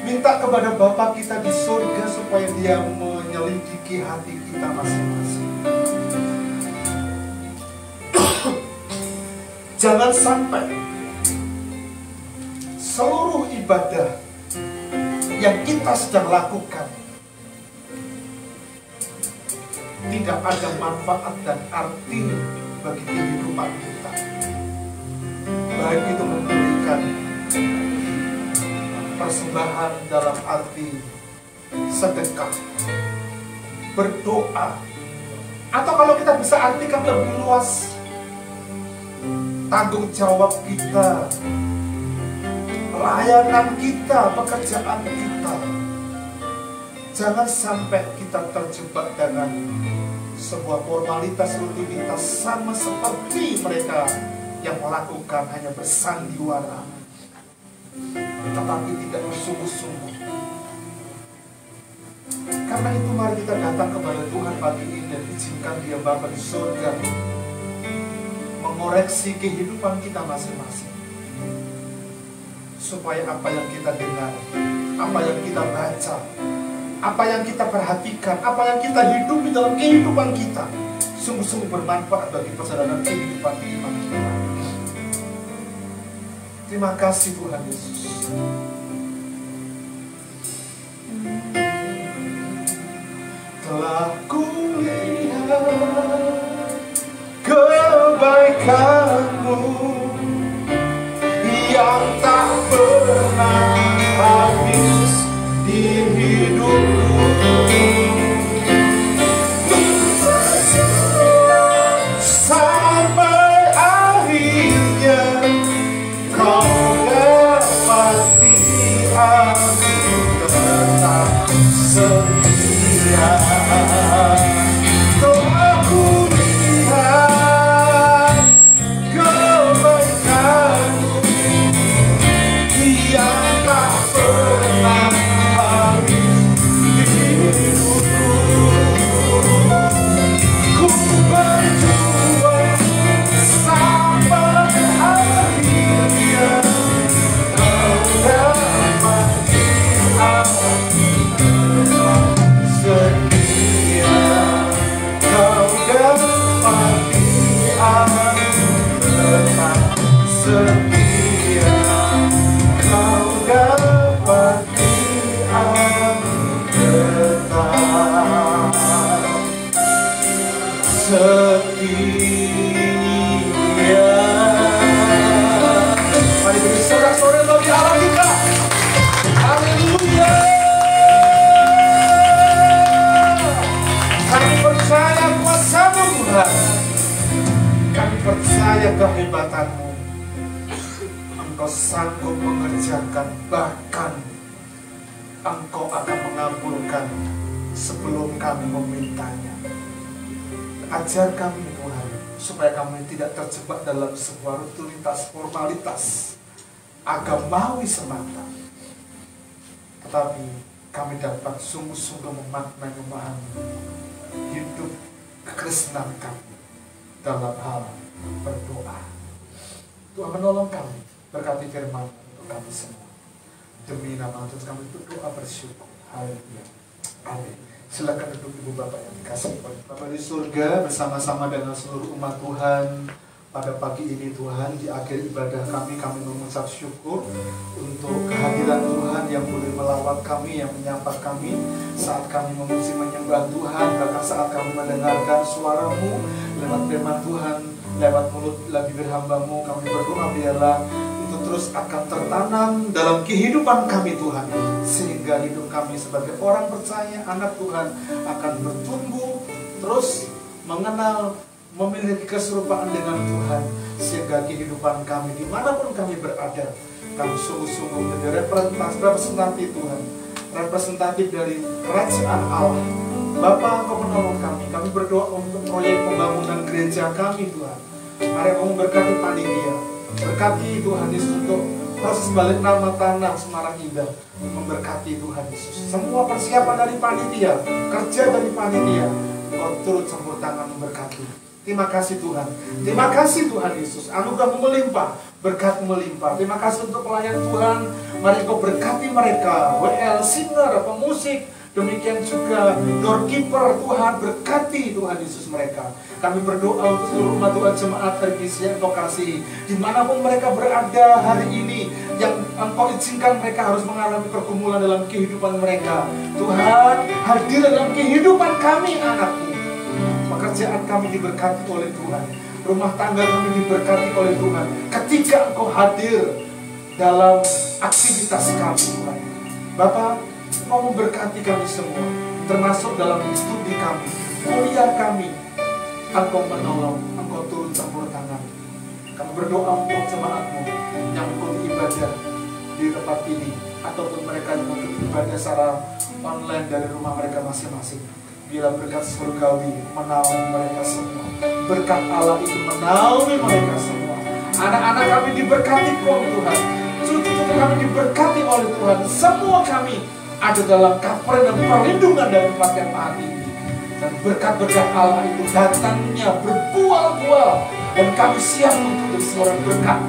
Minta kepada Bapa kita di surga supaya Dia menyelidiki hati kita masing-masing. Jangan sampai seluruh ibadah yang kita sedang lakukan tidak ada manfaat dan arti bagi kehidupan kita. Baik itu memberikan persembahan dalam arti sedekah, berdoa, atau kalau kita bisa artikan lebih luas, tanggung jawab kita, layanan kita, pekerjaan kita. Jangan sampai kita terjebak dengan sebuah formalitas rutinitas sama seperti mereka yang melakukan hanya bersandiwara, tetapi tidak bersungguh-sungguh. Karena itu mari kita datang kepada Tuhan pagi ini dan izinkan Dia Bapa di surga mengoreksi kehidupan kita masing-masing, supaya apa yang kita dengar, apa yang kita baca, apa yang kita perhatikan, apa yang kita hidupi dalam kehidupan kita sungguh-sungguh bermanfaat bagi perjalanan kehidupan iman kita. Terima kasih Tuhan Yesus. Telah kulihat kebaikan-Mu yang tak pernah habis di hidupku. Sampai akhirnya Kau dapati aku tetap setia. setia. Mari beri sorak-sorai bagi Allah kita. Haleluya. Kami percaya kuasa-Mu Tuhan. Kami percaya kehebatanmu. Engkau sanggup mengerjakan, bahkan Engkau akan mengabulkan sebelum kami memintanya. Ajar kami Tuhan, supaya kami tidak terjebak dalam sebuah rutinitas formalitas agamawi semata, tetapi kami dapat sungguh-sungguh memaknai, memahami hidup kekristenan kami dalam hal berdoa. Tuhan menolong kami, berkati firman untuk kami semua. Demi nama Tuhan kami berdoa bersyukur. Haleluya. Amin. Silakan duduk ibu bapak yang dikasihi Bapa di surga, bersama-sama dengan seluruh umat Tuhan. Pada pagi ini Tuhan, di akhir ibadah kami mengucap syukur untuk kehadiran Tuhan yang boleh melawat kami, yang menyapa kami saat kami memuji menyembah Tuhan, bahkan saat kami mendengarkan suara-Mu lewat firman Tuhan, lewat mulut bibir hamba-Mu. Kami berdoa biarlah itu terus akan tertanam dalam kehidupan kami Tuhan, sehingga hidup kami sebagai orang percaya, anak Tuhan akan bertumbuh, terus mengenal, memiliki keserupaan dengan Tuhan, sehingga kehidupan kami dimanapun kami berada, kami sungguh-sungguh menjadi representatif Tuhan, representatif dari kerajaan Allah. Bapa, Engkau menolong kami. Kami berdoa untuk proyek pembangunan gereja kami Tuhan. Mari Engkau memberkati panitia, berkati Tuhan Yesus untuk proses balik nama tanah Semarang Indah, memberkati Tuhan Yesus. Semua persiapan dari panitia, kerja dari panitia, Engkau turut campur tangan memberkati. Terima kasih Tuhan. Terima kasih Tuhan Yesus. Anugerah melimpah, berkat melimpah. Terima kasih untuk pelayan Tuhan. Mari Engkau berkati mereka. WL, singer, pemusik, demikian juga doorkeeper Tuhan, berkati Tuhan Yesus mereka. Kami berdoa untuk seluruh umat Tuhan, jemaat Hergis yang Engkau kasihi, dimanapun mereka berada hari ini, yang Engkau izinkan mereka harus mengalami pergumulan dalam kehidupan mereka. Tuhan, hadir dalam kehidupan kami anak-Mu. Pekerjaan kami diberkati oleh Tuhan, rumah tangga kami diberkati oleh Tuhan. Ketika Engkau hadir dalam aktivitas kami Tuhan, Bapak, Engkau memberkati kami semua, termasuk dalam studi kami, kuliah kami. Engkau menolong, Engkau turun campur tangan. Kami berdoa untuk jemaat-Mu yang mengikuti ibadah di tempat ini, ataupun mereka yang mengikuti ibadah secara online dari rumah mereka masing-masing. Bila berkat surgawi menaungi mereka semua, berkat Allah itu menaungi mereka semua. Anak-anak kami diberkati oleh Tuhan, cucu-cucu kami diberkati oleh Tuhan. Semua kami ada dalam kabar dan perlindungan dari Tempat yang Maha Tinggi. Dan berkat-berkat Allah itu datangnya berbuah-buah, dan kami siap untuk jadi seorang berkat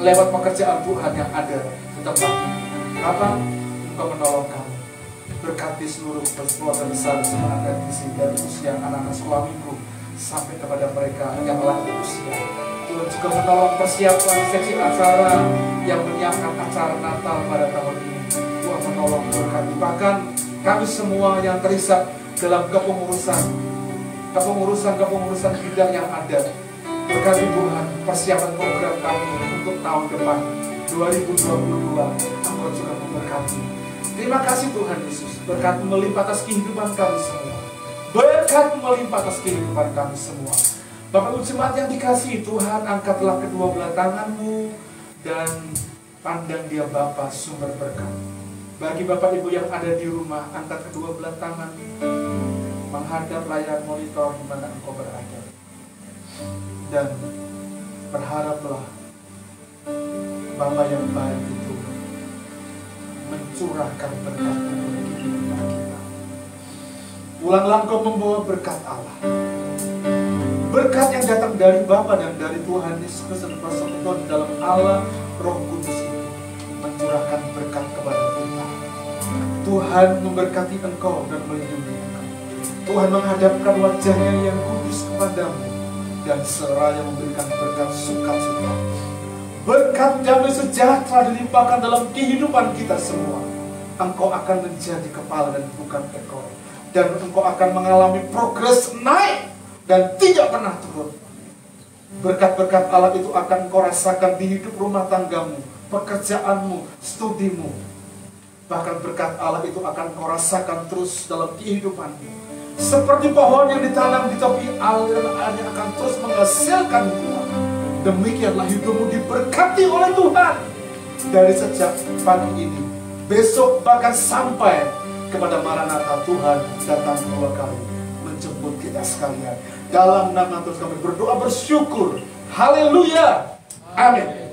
lewat pekerjaan Tuhan yang ada di tempat ini. Bapak, Engkau menolong kami. Berkati seluruh keluarga besar semangat dan visi dari usia anak-anak sekolah minggu sampai kepada mereka yang lanjut usia. Tuhan juga menolong persiapan seksi acara yang menyiapkan acara Natal pada tahun ini. Tuhan menolong, berkati bahkan kami semua yang terisak dalam kepengurusan bidang yang ada. Berkati Tuhan persiapan program kami untuk tahun depan 2022. Engkau juga memberkati. Terima kasih Tuhan Yesus, berkat melimpah atas kehidupan kami semua. Berkat melimpah atas kehidupan kami semua. Bapak Ibu jemaat yang dikasihi Tuhan, angkatlah kedua belah tangan-Mu dan pandang Dia Bapa sumber berkat. Bagi Bapak Ibu yang ada di rumah, angkat kedua belah tangan, menghadap layar monitor di mana Engkau berada. Dan berharaplah Bapa yang baik itu mencurahkan berkat untuk kehidupan kita. Ulanglah Engkau membawa berkat Allah, berkat yang datang dari Bapa dan dari Tuhan Yesus Kristus persekutuan dalam Allah Roh Kudus itu mencurahkan berkat kepada kita. Tuhan memberkati engkau dan melindungi engkau. Tuhan menghadapkan wajahnya yang kudus kepadamu dan seraya memberikan berkat sukacita. Berkat damai sejahtera dilimpahkan dalam kehidupan kita semua. Engkau akan menjadi kepala dan bukan ekor. Dan engkau akan mengalami progres naik dan tidak pernah turun. Berkat-berkat Allah itu akan kau rasakan di hidup rumah tanggamu, pekerjaanmu, studimu. Bahkan berkat Allah itu akan kau rasakan terus dalam kehidupanmu. Seperti pohon yang ditanam di tepi aliran air yang akan terus menghasilkan buah. Demikianlah hidupmu diberkati oleh Tuhan. Dari sejak pagi ini, besok bahkan sampai kepada Maranatha, Tuhan datang kedua kali menjemput kita sekalian. Dalam nama Tuhan kami berdoa bersyukur. Haleluya. Amin.